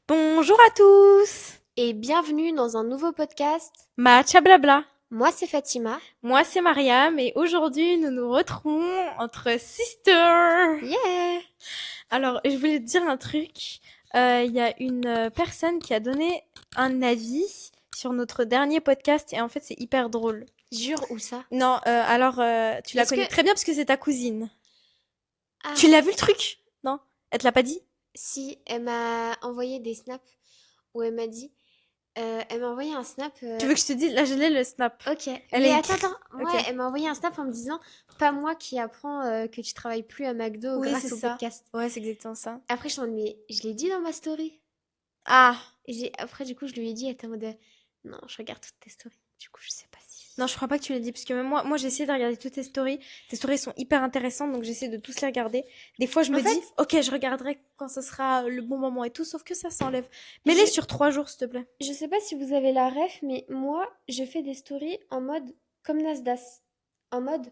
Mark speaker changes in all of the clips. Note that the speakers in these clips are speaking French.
Speaker 1: Bonjour à tous!
Speaker 2: Et bienvenue dans un nouveau podcast.
Speaker 1: Matcha blabla.
Speaker 2: Moi, c'est Fatima.
Speaker 1: Moi, c'est Mariam et aujourd'hui, nous nous retrouvons entre sisters.
Speaker 2: Yeah!
Speaker 1: Alors, je voulais te dire un truc. Il y a une personne qui a donné un avis sur notre dernier podcast et en fait, c'est hyper drôle.
Speaker 2: Jure où ça?
Speaker 1: Non, tu la
Speaker 2: Est-ce
Speaker 1: connais
Speaker 2: que...
Speaker 1: très bien parce que c'est ta cousine.
Speaker 2: Ah,
Speaker 1: Tu l'as vu le truc? Non? Elle te l'a pas dit?
Speaker 2: si, elle m'a envoyé des snaps où elle m'a dit... elle m'a envoyé un snap...
Speaker 1: Tu veux que je te dise? Là, je l'ai le snap.
Speaker 2: Ok,
Speaker 1: Elle
Speaker 2: mais
Speaker 1: est
Speaker 2: attends,
Speaker 1: écrite.
Speaker 2: attends.
Speaker 1: Ok.
Speaker 2: Ouais, elle m'a envoyé un snap en me disant... Pas moi qui apprends que tu travailles plus à McDo
Speaker 1: Oui, c'est
Speaker 2: grâce au
Speaker 1: ça.
Speaker 2: podcast.
Speaker 1: Ouais, c'est exactement ça.
Speaker 2: Après, je suis en mode, mais je l'ai dit dans ma story.
Speaker 1: Ah!
Speaker 2: Et après, du coup, je lui ai dit, elle était en mode... Non, je regarde toutes tes stories. Du coup, je sais pas si...
Speaker 1: Non, je crois pas que tu l'aies dit, parce que même moi j'ai essayé de regarder toutes tes stories. Tes stories sont hyper intéressantes, donc j'essaie de tous les regarder. Des fois, je
Speaker 2: En
Speaker 1: me
Speaker 2: fait,
Speaker 1: dis, ok, je regarderai quand ce sera le bon moment et tout, sauf que ça s'enlève.
Speaker 2: je,
Speaker 1: Mets-les sur 3 jours, s'il te plaît.
Speaker 2: Je sais pas si vous avez la ref, mais moi, je fais des stories en mode comme Nasdaq. En mode,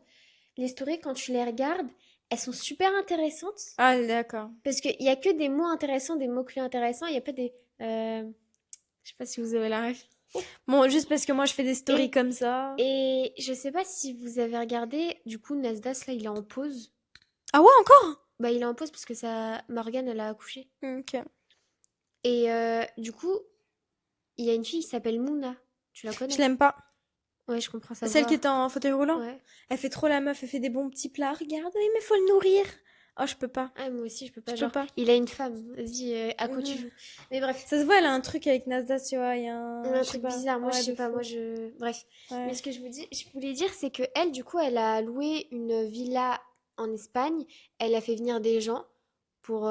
Speaker 2: les stories, quand tu les regardes, elles sont super intéressantes
Speaker 1: Ah, d'accord.
Speaker 2: parce qu'il y a que des mots intéressants, des mots-clés intéressants. Il y a pas des.
Speaker 1: Je sais pas si vous avez la ref. Bon, juste parce que moi je fais des stories
Speaker 2: Et,
Speaker 1: comme ça.
Speaker 2: et je sais pas si vous avez regardé, du coup, Nasdaq, là, il est en pause.
Speaker 1: Ah ouais, encore?
Speaker 2: Bah, il est en pause parce que Morgane, elle a accouché.
Speaker 1: Ok.
Speaker 2: Et du coup, il y a une fille qui s'appelle Mouna. Tu la
Speaker 1: Je
Speaker 2: connais?
Speaker 1: l'aime pas.
Speaker 2: Ouais, je comprends sa
Speaker 1: Celle qui
Speaker 2: voix.
Speaker 1: était en fauteuil roulant.
Speaker 2: Ouais.
Speaker 1: Elle fait trop la meuf, elle fait des bons petits plats. Regarde, oui, mais faut le nourrir. Oh, je peux pas.
Speaker 2: Ah, moi aussi, je peux
Speaker 1: Je
Speaker 2: pas.
Speaker 1: peux
Speaker 2: Genre,
Speaker 1: pas.
Speaker 2: il a une femme. Vas-y, à quoi tu
Speaker 1: Mhm.
Speaker 2: joues? Mais bref,
Speaker 1: Ça se voit, elle a un truc avec Nasdaq, tu vois. Il y a
Speaker 2: un
Speaker 1: je sais
Speaker 2: truc
Speaker 1: pas.
Speaker 2: bizarre. Moi, je
Speaker 1: Ouais,
Speaker 2: sais
Speaker 1: de
Speaker 2: pas.
Speaker 1: fou.
Speaker 2: Moi, je. Bref. Mais
Speaker 1: Ouais.
Speaker 2: ce que je voulais dire, c'est que elle, du coup, elle a loué une villa en Espagne. Elle a fait venir des gens pour.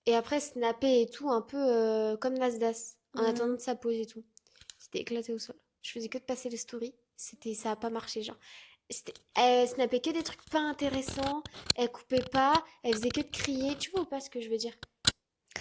Speaker 2: Et après, snapper et tout, un peu comme Nasdaq, en attendant
Speaker 1: Mhm.
Speaker 2: de sa pause et tout. C'était éclaté au sol. Je faisais que de passer les stories. Ça a pas marché, genre. Elle snappait que des trucs pas intéressants. Elle coupait pas. Elle faisait que de crier. Tu vois ou pas ce que je veux dire?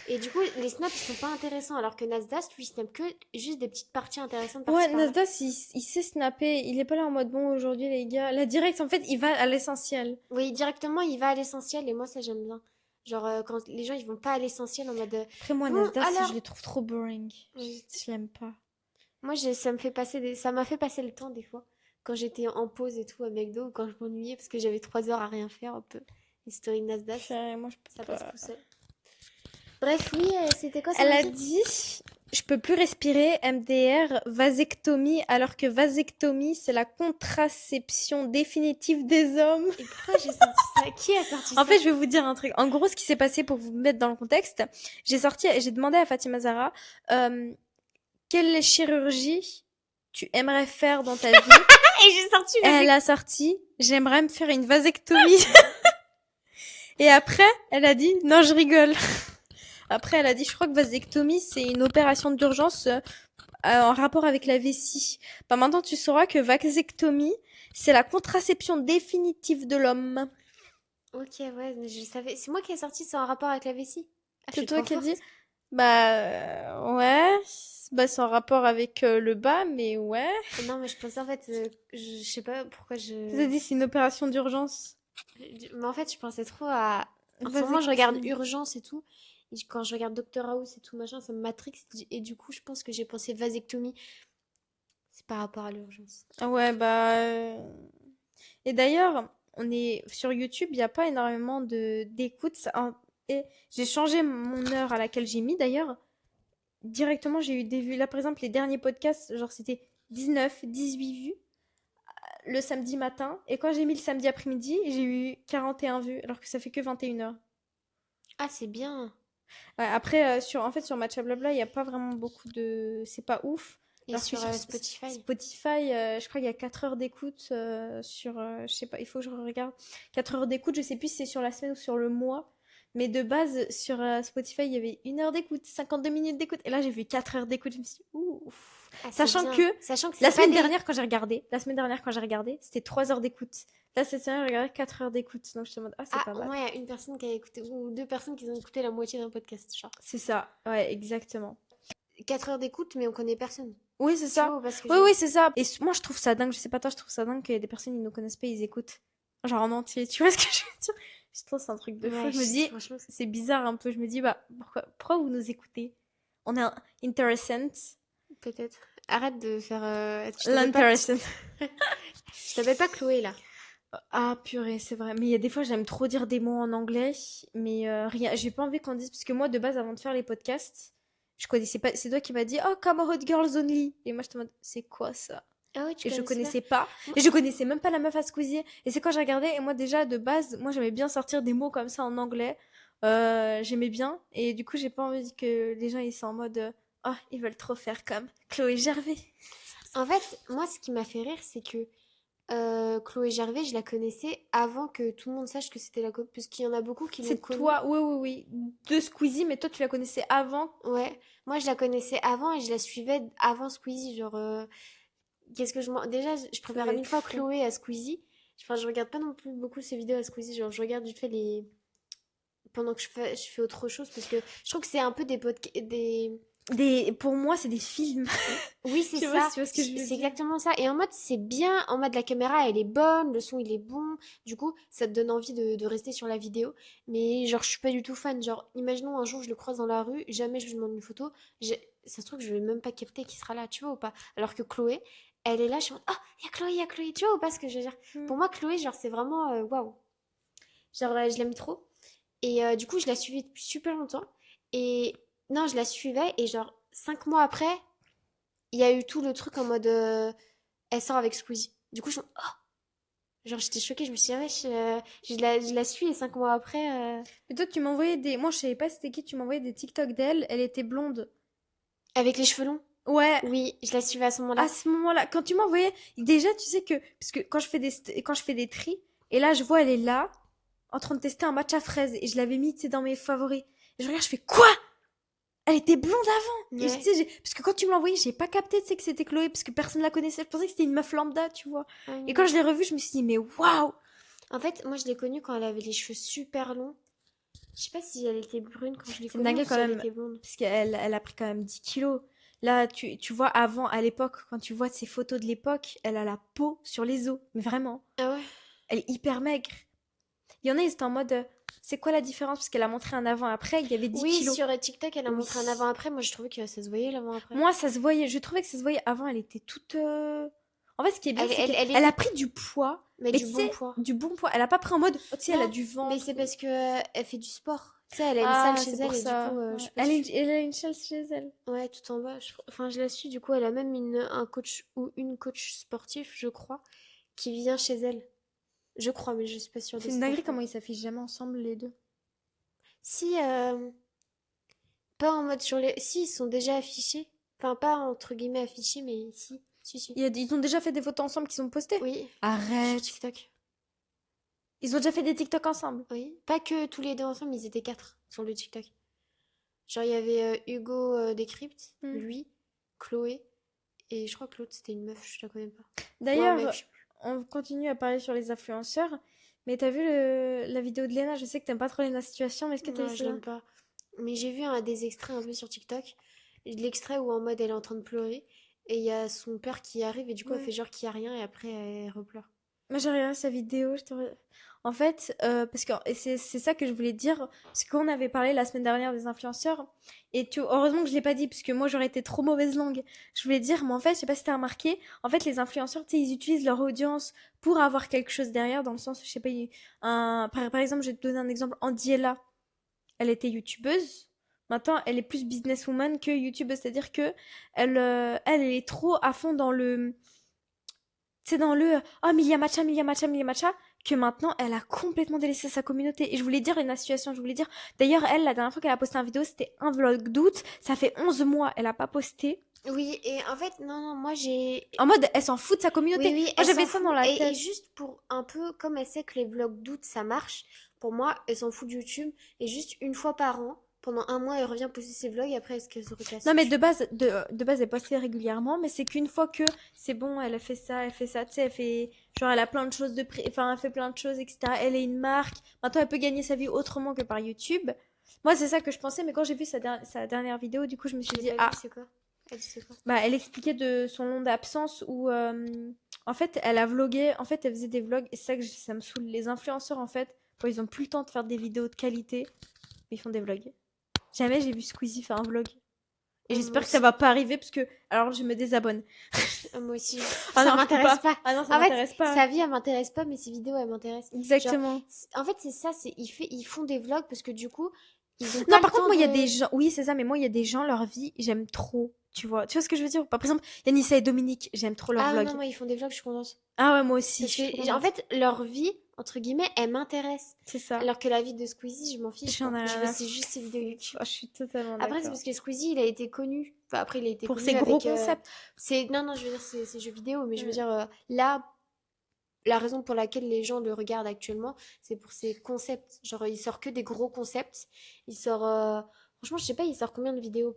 Speaker 2: Et du coup, les snaps, ils sont pas intéressants. Alors que Nasdaq, lui, il snap que juste des petites parties intéressantes
Speaker 1: Ouais,
Speaker 2: par-ci par-là.
Speaker 1: Nasdaq, il sait snapper. Il est pas là en mode bon aujourd'hui les gars. La direct, en fait, il va à l'essentiel.
Speaker 2: Oui, directement, il va à l'essentiel. Et moi, ça, j'aime bien. Genre, quand les gens, ils vont pas à l'essentiel en mode
Speaker 1: Après moi,
Speaker 2: bon,
Speaker 1: Nasdaq, je
Speaker 2: alors.
Speaker 1: le trouve trop boring.
Speaker 2: Oui.
Speaker 1: Je l'aime pas.
Speaker 2: Moi, ça m'a fait passer le temps des fois. Quand j'étais en pause et tout à McDo, ou quand je m'ennuyais parce que j'avais 3 heures à rien faire, un peu. Les stories Nasdaq,
Speaker 1: Purée, moi, je
Speaker 2: ça
Speaker 1: peux
Speaker 2: passe
Speaker 1: pas.
Speaker 2: tout seul. Bref, oui, c'était quoi, ça
Speaker 1: Elle
Speaker 2: m'a
Speaker 1: a
Speaker 2: dit?
Speaker 1: dit, je peux plus respirer, MDR, vasectomie, alors que vasectomie, c'est la contraception définitive des hommes.
Speaker 2: Et pourquoi j'ai sorti ça? Qui a sorti
Speaker 1: En
Speaker 2: ça?
Speaker 1: fait, je vais vous dire un truc. En gros, ce qui s'est passé pour vous mettre dans le contexte, j'ai demandé à Fatima Zara, euh, quelle chirurgie tu aimerais faire dans ta vie?
Speaker 2: Et j'ai sorti
Speaker 1: Elle a sorti, j'aimerais me faire une vasectomie. Et après, elle a dit, non, je rigole. Après, elle a dit, je crois que vasectomie, c'est une opération d'urgence en rapport avec la vessie. Bah, maintenant, tu sauras que vasectomie, c'est la contraception définitive de l'homme.
Speaker 2: Ok, ouais, mais je savais. C'est moi qui ai sorti ça en rapport avec la vessie. Ah, je
Speaker 1: C'est
Speaker 2: suis
Speaker 1: toi
Speaker 2: trop
Speaker 1: qui as dit?
Speaker 2: forte.
Speaker 1: Bah, ouais. Bah, c'est en rapport avec le bas, mais ouais.
Speaker 2: Non, mais je pensais en fait, je sais pas pourquoi
Speaker 1: Tu as dit, c'est une opération d'urgence.
Speaker 2: Mais en fait, je pensais trop à. En ce moment, je regarde
Speaker 1: Vasectomie.
Speaker 2: Urgence et tout. Et quand je regarde Doctor House et tout machin, ça me matrix. Et du coup, je pense que j'ai pensé vasectomie. C'est par rapport à l'urgence.
Speaker 1: Ah ouais, bah. Et d'ailleurs, on est sur YouTube, il n'y a pas énormément d'écoutes. Et j'ai changé mon heure à laquelle j'ai mis d'ailleurs. Directement, j'ai eu des vues. Là, par exemple, les derniers podcasts, genre c'était 19, 18 vues le samedi matin. Et quand j'ai mis le samedi après-midi, j'ai eu 41 vues, alors que ça fait que 21 heures.
Speaker 2: Ah, c'est bien.
Speaker 1: Ouais, après, en fait, sur Matcha Blabla, il n'y a pas vraiment beaucoup de. C'est pas ouf.
Speaker 2: Et
Speaker 1: Alors que
Speaker 2: sur
Speaker 1: sur
Speaker 2: Spotify.
Speaker 1: Spotify, je crois qu'il y a 4 heures d'écoute sur. Je sais pas, il faut que je regarde. 4 heures d'écoute, je sais plus si c'est sur la semaine ou sur le mois. Mais de base, sur Spotify, il y avait 1 heure d'écoute, 52 minutes d'écoute. Et là, j'ai vu 4 heures d'écoute. Je me suis dit, ouf.
Speaker 2: Ah, c'est
Speaker 1: Sachant
Speaker 2: bien.
Speaker 1: que
Speaker 2: Sachant que
Speaker 1: la
Speaker 2: c'est pas
Speaker 1: semaine
Speaker 2: des.
Speaker 1: dernière, quand j'ai regardé, c'était 3 heures d'écoute. Là, cette semaine, j'ai regardé 4 heures d'écoute. Donc, je me demande, ah, c'est
Speaker 2: Ah,
Speaker 1: pas
Speaker 2: au
Speaker 1: mal.
Speaker 2: moins, il y a une personne qui a écouté. Ou deux personnes qui ont écouté la moitié d'un podcast, genre.
Speaker 1: C'est ça. Ouais, exactement.
Speaker 2: 4 heures d'écoute, mais on connaît personne.
Speaker 1: Oui, c'est
Speaker 2: Tu
Speaker 1: ça.
Speaker 2: vois, parce que
Speaker 1: Oui,
Speaker 2: je.
Speaker 1: oui, c'est ça. Et moi, je trouve ça dingue. Je sais pas toi, je trouve ça dingue qu'il y ait des personnes qui ne nous connaissent pas, ils écoutent. Genre en entier, tu vois ce que je veux dire? Je trouve c'est un truc de fou.
Speaker 2: Ouais,
Speaker 1: Je me dis,
Speaker 2: franchement,
Speaker 1: c'est bizarre un peu. Je me dis, bah, pourquoi vous nous écoutez? On est intéressant.
Speaker 2: peut-être. Arrête de faire.
Speaker 1: L'intéressant.
Speaker 2: Je t'appelle pas Chloé là.
Speaker 1: Ah purée, c'est vrai. Mais il y a des fois, j'aime trop dire des mots en anglais, mais rien. J'ai pas envie qu'on dise parce que moi, de base, avant de faire les podcasts, je connaissais pas. C'est toi qui m'as dit, oh, come on, Hot Girls Only. Et moi, je te demande, c'est quoi ça?
Speaker 2: Ah ouais, tu
Speaker 1: Et je
Speaker 2: connaissais pas?
Speaker 1: connaissais pas.
Speaker 2: Moi-
Speaker 1: Et je connaissais même pas la meuf à Squeezie. Et c'est quand j'ai regardé. Et moi, déjà, de base, moi, j'aimais bien sortir des mots comme ça en anglais. J'aimais bien. Et du coup, j'ai pas envie que les gens ils soient en mode, oh, ils veulent trop faire comme Chloé Gervais.
Speaker 2: En fait, moi, ce qui m'a fait rire, c'est que Chloé Gervais, je la connaissais avant que tout le monde sache que c'était la copine, parce qu'il y en a beaucoup qui l'ont
Speaker 1: C'est
Speaker 2: connue.
Speaker 1: toi, oui, oui, oui, de Squeezie, mais toi, tu la connaissais avant.
Speaker 2: Ouais, moi je la connaissais avant et je la suivais avant Squeezie. Genre, qu'est-ce que je m'en. Déjà, je préfère
Speaker 1: Chloé est
Speaker 2: mille fois
Speaker 1: trop.
Speaker 2: Chloé à Squeezie. Enfin, je regarde pas non plus beaucoup ses vidéos à Squeezie. Genre, je regarde vite fait les. Pendant que je fais autre chose, parce que je trouve que c'est un peu des podcasts. Des.
Speaker 1: Pour moi, c'est des films.
Speaker 2: Oui,
Speaker 1: Je
Speaker 2: c'est
Speaker 1: sais pas si
Speaker 2: ça.
Speaker 1: tu vois ce que je veux
Speaker 2: C'est
Speaker 1: dire.
Speaker 2: exactement ça. Et en mode, c'est bien. En mode, la caméra, elle est bonne. Le son, il est bon. Du coup, ça te donne envie de rester sur la vidéo. Mais genre, je suis pas du tout fan. Genre, imaginons un jour, je le croise dans la rue. Jamais je lui demande une photo. Ça se trouve, je vais même pas capter qui sera là. Tu vois ou pas? Alors que Chloé, elle est là. Je suis en mode, oh, il y a Chloé. Tu vois ou pas ce que je veux dire?
Speaker 1: Hmm.
Speaker 2: Pour moi, Chloé, genre, c'est vraiment waouh. Genre, je l'aime trop. Et du coup, je la suivais depuis super longtemps. Et non, je la suivais. Et genre, 5 mois après, il y a eu tout le truc en mode elle sort avec Squeezie. Du coup, genre j'étais choquée, je me suis dit, ah ouais, je la suis et 5 mois après,
Speaker 1: Mais toi, tu m'envoyais des. Moi, je savais pas c'était qui, tu m'envoyais des TikTok d'elle. Elle était blonde.
Speaker 2: avec les cheveux longs.
Speaker 1: Ouais,
Speaker 2: Oui, je la suivais à ce
Speaker 1: à
Speaker 2: moment-là.
Speaker 1: ce moment-là, quand tu m'envoyais. Déjà, tu sais que. Parce que quand je fais des tris, et là, je vois, elle est là, en train de tester un match à fraises. Et je l'avais mis, tu sais, dans mes favoris. Et je regarde, je fais quoi? Elle était blonde avant! Et tu
Speaker 2: Ouais.
Speaker 1: sais, parce que quand tu me l'as envoyé, j'ai pas capté, tu sais, que c'était Chloé, parce que personne la connaissait. Je pensais que c'était une meuf lambda, tu vois.
Speaker 2: Ah
Speaker 1: Et quand
Speaker 2: non.
Speaker 1: je l'ai revue, je me suis dit, mais waouh!
Speaker 2: En fait, moi je l'ai connue quand elle avait les cheveux super longs. Je sais pas si elle était brune quand je l'ai
Speaker 1: C'est une
Speaker 2: connue ou
Speaker 1: dinguerie quand
Speaker 2: si elle
Speaker 1: même,
Speaker 2: était blonde.
Speaker 1: parce qu'elle a pris quand même 10 kilos. Là, tu vois, avant, à l'époque, quand tu vois ses photos de l'époque, elle a la peau sur les os. Mais vraiment,
Speaker 2: Ah ouais?
Speaker 1: elle est hyper maigre. Il y en a, ils étaient en mode, c'est quoi la différence? Parce qu'elle a montré un avant-après, il y avait 10
Speaker 2: Oui,
Speaker 1: kilos.
Speaker 2: sur TikTok, elle a
Speaker 1: Oui.
Speaker 2: montré un avant-après. Moi je trouvais que ça se voyait l'avant-après.
Speaker 1: Moi, ça se voyait, je trouvais que ça se voyait avant, elle était toute. En fait, ce qui est bien, c'est
Speaker 2: Elle
Speaker 1: qu'elle a
Speaker 2: était.
Speaker 1: pris du poids,
Speaker 2: Mais
Speaker 1: mais
Speaker 2: du
Speaker 1: tu
Speaker 2: bon
Speaker 1: sais,
Speaker 2: poids.
Speaker 1: du bon poids. Elle a pas pris en mode, oh, tu sais, elle a
Speaker 2: Non,
Speaker 1: du
Speaker 2: mais
Speaker 1: ventre.
Speaker 2: c'est parce que elle fait du sport. Tu sais, elle a une salle
Speaker 1: Ah,
Speaker 2: chez
Speaker 1: c'est
Speaker 2: elle
Speaker 1: pour
Speaker 2: et du coup,
Speaker 1: ça.
Speaker 2: je
Speaker 1: Ouais.
Speaker 2: sais pas si
Speaker 1: Elle a une chaise chez elle.
Speaker 2: ouais, tout en bas. Enfin, je la suis, du coup, elle a même un coach ou une coach sportif, je crois, qui vient chez elle. Je crois, mais je suis pas sûre de
Speaker 1: C'est une
Speaker 2: cette
Speaker 1: dinguerie
Speaker 2: info.
Speaker 1: comment ils s'affichent jamais ensemble, les deux.
Speaker 2: Si, pas en mode sur les. Si, ils sont déjà affichés. Enfin, pas entre guillemets affichés, mais si. Si, si.
Speaker 1: Ils ont déjà fait des photos ensemble qui sont postées.
Speaker 2: Oui, sur
Speaker 1: Arrête.
Speaker 2: TikTok.
Speaker 1: Ils ont déjà fait des TikTok ensemble.
Speaker 2: Oui. Pas que tous les deux ensemble, ils étaient quatre sur le TikTok. Genre, il y avait Hugo Décrypte,
Speaker 1: Hmm.
Speaker 2: lui, Chloé, et je crois que l'autre c'était une meuf, je la connais pas. Ou un mec,
Speaker 1: D'ailleurs,
Speaker 2: je sais plus.
Speaker 1: on continue à parler sur les influenceurs. Mais t'as vu la vidéo de Léna? Je sais que t'aimes pas trop Léna Situation, mais est-ce que t'as
Speaker 2: Non, je
Speaker 1: essayé?
Speaker 2: l'aime pas. Mais j'ai vu des extraits un peu sur TikTok. L'extrait où en mode elle est en train de pleurer et il y a son père qui arrive et du coup elle
Speaker 1: Ouais.
Speaker 2: fait genre qu'il y a rien et après elle repleure.
Speaker 1: Moi, j'ai regardé sa vidéo. En fait, parce que et c'est ça que je voulais dire. Parce qu'on avait parlé la semaine dernière des influenceurs. Et heureusement que je l'ai pas dit, parce que moi, j'aurais été trop mauvaise langue. Je voulais dire, mais en fait, je sais pas si t'as remarqué, en fait, les influenceurs, tu sais, ils utilisent leur audience pour avoir quelque chose derrière, dans le sens, je sais pas, par exemple, je vais te donner un exemple. Andiella, elle était youtubeuse. Maintenant, elle est plus businesswoman que youtubeuse. C'est-à-dire que elle est trop à fond dans le c'est dans le oh Milia Matcha, Milia Matcha, Milia Matcha que maintenant elle a complètement délaissé sa communauté. Et je voulais dire Lena Situation, je voulais dire. D'ailleurs, elle, la dernière fois qu'elle a posté une vidéo, c'était un vlog d'août. Ça fait 11 mois, elle a pas posté.
Speaker 2: Oui, et en fait, non, non, moi j'ai.
Speaker 1: En mode, elle s'en fout de sa communauté.
Speaker 2: Oui, oui,
Speaker 1: Moi,
Speaker 2: elle
Speaker 1: j'avais
Speaker 2: s'en
Speaker 1: ça
Speaker 2: fout.
Speaker 1: dans la
Speaker 2: Et
Speaker 1: tête.
Speaker 2: juste pour un peu, comme elle sait que les vlogs d'août ça marche, pour moi, elle s'en fout de YouTube. Et juste une fois par an, pendant un mois, elle revient poster ses vlogs et après, est-ce qu'elle se recasse?
Speaker 1: Non, mais de base, elle postait régulièrement. Mais c'est qu'une fois que c'est bon, elle a fait ça, elle fait ça. Tu sais, elle fait. Genre, elle a plein de choses Enfin, elle fait plein de choses, etc. Elle est une marque. Maintenant, elle peut gagner sa vie autrement que par YouTube. Moi, c'est ça que je pensais. Mais quand j'ai vu sa dernière vidéo, du coup, je me
Speaker 2: Je
Speaker 1: suis
Speaker 2: l'ai
Speaker 1: dit,
Speaker 2: pas
Speaker 1: ah,
Speaker 2: vu, c'est quoi? Elle dit c'est quoi?
Speaker 1: bah, elle expliquait de son long d'absence où, En fait, elle a vlogué. En fait, elle faisait des vlogs. Et c'est ça que ça me saoule. Les influenceurs, en fait, quand ils ont plus le temps de faire des vidéos de qualité, ils font des vlogs. Jamais j'ai vu Squeezie faire un vlog. Et
Speaker 2: Moi
Speaker 1: j'espère que ça
Speaker 2: aussi.
Speaker 1: va pas arriver parce que alors je me désabonne.
Speaker 2: Moi aussi.
Speaker 1: Ah
Speaker 2: Ça
Speaker 1: non, je peux
Speaker 2: m'intéresse
Speaker 1: pas.
Speaker 2: pas.
Speaker 1: Ah non, ça
Speaker 2: En fait,
Speaker 1: m'intéresse pas.
Speaker 2: sa vie, elle m'intéresse pas, mais ses vidéos, elles m'intéressent. Genre,
Speaker 1: Exactement.
Speaker 2: en fait, c'est ça, ils font des vlogs parce que du coup, ils ont
Speaker 1: Non,
Speaker 2: pas le
Speaker 1: par contre,
Speaker 2: temps
Speaker 1: moi, il y a des
Speaker 2: de...
Speaker 1: gens. Oui, c'est ça, mais moi, il y a des gens, leur vie, j'aime trop. Tu vois ce que je veux dire ou pas? Par exemple, Yanissa et Dominique, j'aime trop leur
Speaker 2: Ah
Speaker 1: vlog.
Speaker 2: non, moi, ils font des vlogs, je suis contente.
Speaker 1: Ah ouais, moi aussi, je
Speaker 2: Parce
Speaker 1: suis trop
Speaker 2: que, en
Speaker 1: contente.
Speaker 2: fait, leur vie, entre guillemets, elle m'intéresse.
Speaker 1: C'est ça.
Speaker 2: Alors que la vie de Squeezie, je m'en fiche,
Speaker 1: J'en
Speaker 2: quoi.
Speaker 1: ai
Speaker 2: Je
Speaker 1: rien
Speaker 2: veux,
Speaker 1: à
Speaker 2: c'est juste ses vidéos YouTube.
Speaker 1: Oh, je suis totalement
Speaker 2: Après, c'est
Speaker 1: d'accord.
Speaker 2: parce que Squeezie, il a été connu. Enfin, après, il a été
Speaker 1: Pour
Speaker 2: connu
Speaker 1: ces gros
Speaker 2: avec...
Speaker 1: concepts.
Speaker 2: Non, non, je veux dire, c'est jeux vidéo, mais je veux
Speaker 1: Mm.
Speaker 2: dire, là, la raison pour laquelle les gens le regardent actuellement, c'est pour ses concepts. Genre, il sort que des gros concepts. Il sort... Franchement, je sais pas, il sort combien de vidéos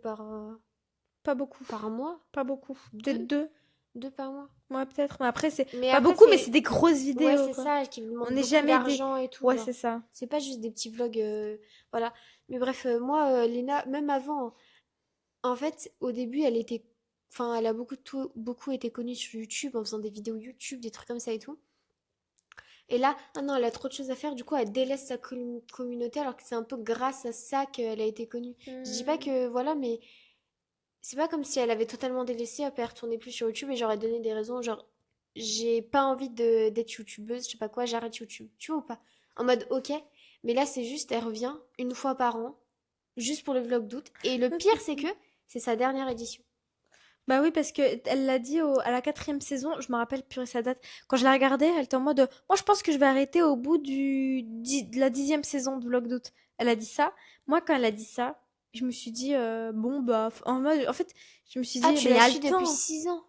Speaker 1: Pas beaucoup.
Speaker 2: par mois?
Speaker 1: Pas beaucoup. Peut-être
Speaker 2: Deux?
Speaker 1: deux.
Speaker 2: Deux par mois?
Speaker 1: Ouais, peut-être. Mais après, c'est
Speaker 2: Mais
Speaker 1: pas
Speaker 2: après,
Speaker 1: beaucoup, mais c'est
Speaker 2: c'est...
Speaker 1: des grosses
Speaker 2: Ouais,
Speaker 1: vidéos,
Speaker 2: c'est
Speaker 1: quoi.
Speaker 2: ça, qui lui
Speaker 1: On
Speaker 2: demande
Speaker 1: n'est
Speaker 2: beaucoup
Speaker 1: jamais des.
Speaker 2: d'argent et tout,
Speaker 1: Ouais,
Speaker 2: genre.
Speaker 1: c'est ça.
Speaker 2: C'est pas juste des petits vlogs, voilà. Mais bref, moi, Léna, même avant, en fait, au début, elle était... Enfin, elle a beaucoup été connue sur YouTube en faisant des vidéos YouTube, des trucs comme ça et tout. Et là, ah non, elle a trop de choses à faire, du coup, elle délaisse sa communauté alors que c'est un peu grâce à ça qu'elle a été connue. Je dis pas
Speaker 1: Hmm.
Speaker 2: que, voilà, mais c'est pas comme si elle avait totalement délaissé, elle retourner plus sur YouTube et j'aurais donné des raisons, genre, j'ai pas envie d'être youtubeuse, je sais pas quoi, j'arrête YouTube. Tu vois ou pas? En mode, ok, mais là, c'est juste, elle revient une fois par an, juste pour le vlog d'août. Et le pire, c'est que c'est sa dernière édition.
Speaker 1: Bah oui, parce que elle l'a dit à la 4e saison, je me rappelle plus sa date. Quand je la regardais, elle était en mode moi je pense que je vais arrêter au bout de la 10e saison de Vlog d'août. Elle a dit ça. Moi, quand elle a dit ça, je me suis dit bon bah en mode en fait, je me suis
Speaker 2: Ah,
Speaker 1: dit
Speaker 2: tu
Speaker 1: mais il y
Speaker 2: la
Speaker 1: a le
Speaker 2: suis depuis
Speaker 1: temps.
Speaker 2: 6 ans.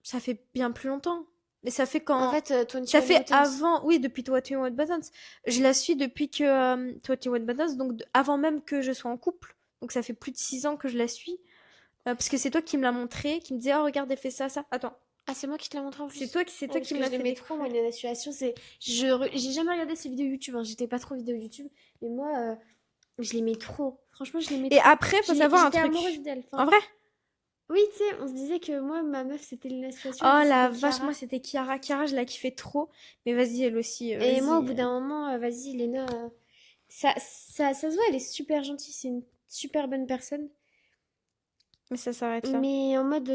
Speaker 1: Ça fait bien plus longtemps. Mais ça fait
Speaker 2: En
Speaker 1: quand
Speaker 2: fait, 21
Speaker 1: ça fait
Speaker 2: Buttons.
Speaker 1: avant, oui, depuis 21 Buttons. Je la suis depuis que 21 Buttons, donc avant même que je sois en couple. Donc ça fait plus de 6 ans que je la suis. Parce que c'est toi qui me l'as montré, qui me disait, oh regarde, elle fait ça, ça. Attends,
Speaker 2: Ah, c'est moi qui te l'ai montré en plus.
Speaker 1: c'est
Speaker 2: Ah,
Speaker 1: toi
Speaker 2: parce
Speaker 1: qui me
Speaker 2: que je
Speaker 1: l'as fait
Speaker 2: l'aimais trop, moi,
Speaker 1: découvrir.
Speaker 2: Léna Situation, c'est... J'ai jamais regardé ses vidéos YouTube, hein. J'étais pas trop vidéo YouTube. Mais moi, je l'aimais trop. Franchement, je l'aimais
Speaker 1: Et
Speaker 2: trop.
Speaker 1: après, faut savoir un
Speaker 2: J'étais amoureuse
Speaker 1: truc.
Speaker 2: d'elle.
Speaker 1: En
Speaker 2: Enfin,
Speaker 1: vrai?
Speaker 2: oui, tu sais, on se disait que moi, ma meuf, c'était Léna Situation et
Speaker 1: Oh
Speaker 2: toi,
Speaker 1: la
Speaker 2: c'était
Speaker 1: vache,
Speaker 2: Kiara.
Speaker 1: moi c'était Kiara. Kiara, je la kiffais trop. Mais vas-y, elle aussi,
Speaker 2: Et moi, au
Speaker 1: vas-y.
Speaker 2: bout d'un moment, vas-y, Léna, ça se voit, elle est super gentille, c'est une super bonne personne.
Speaker 1: Mais ça s'arrête là.
Speaker 2: Mais en mode,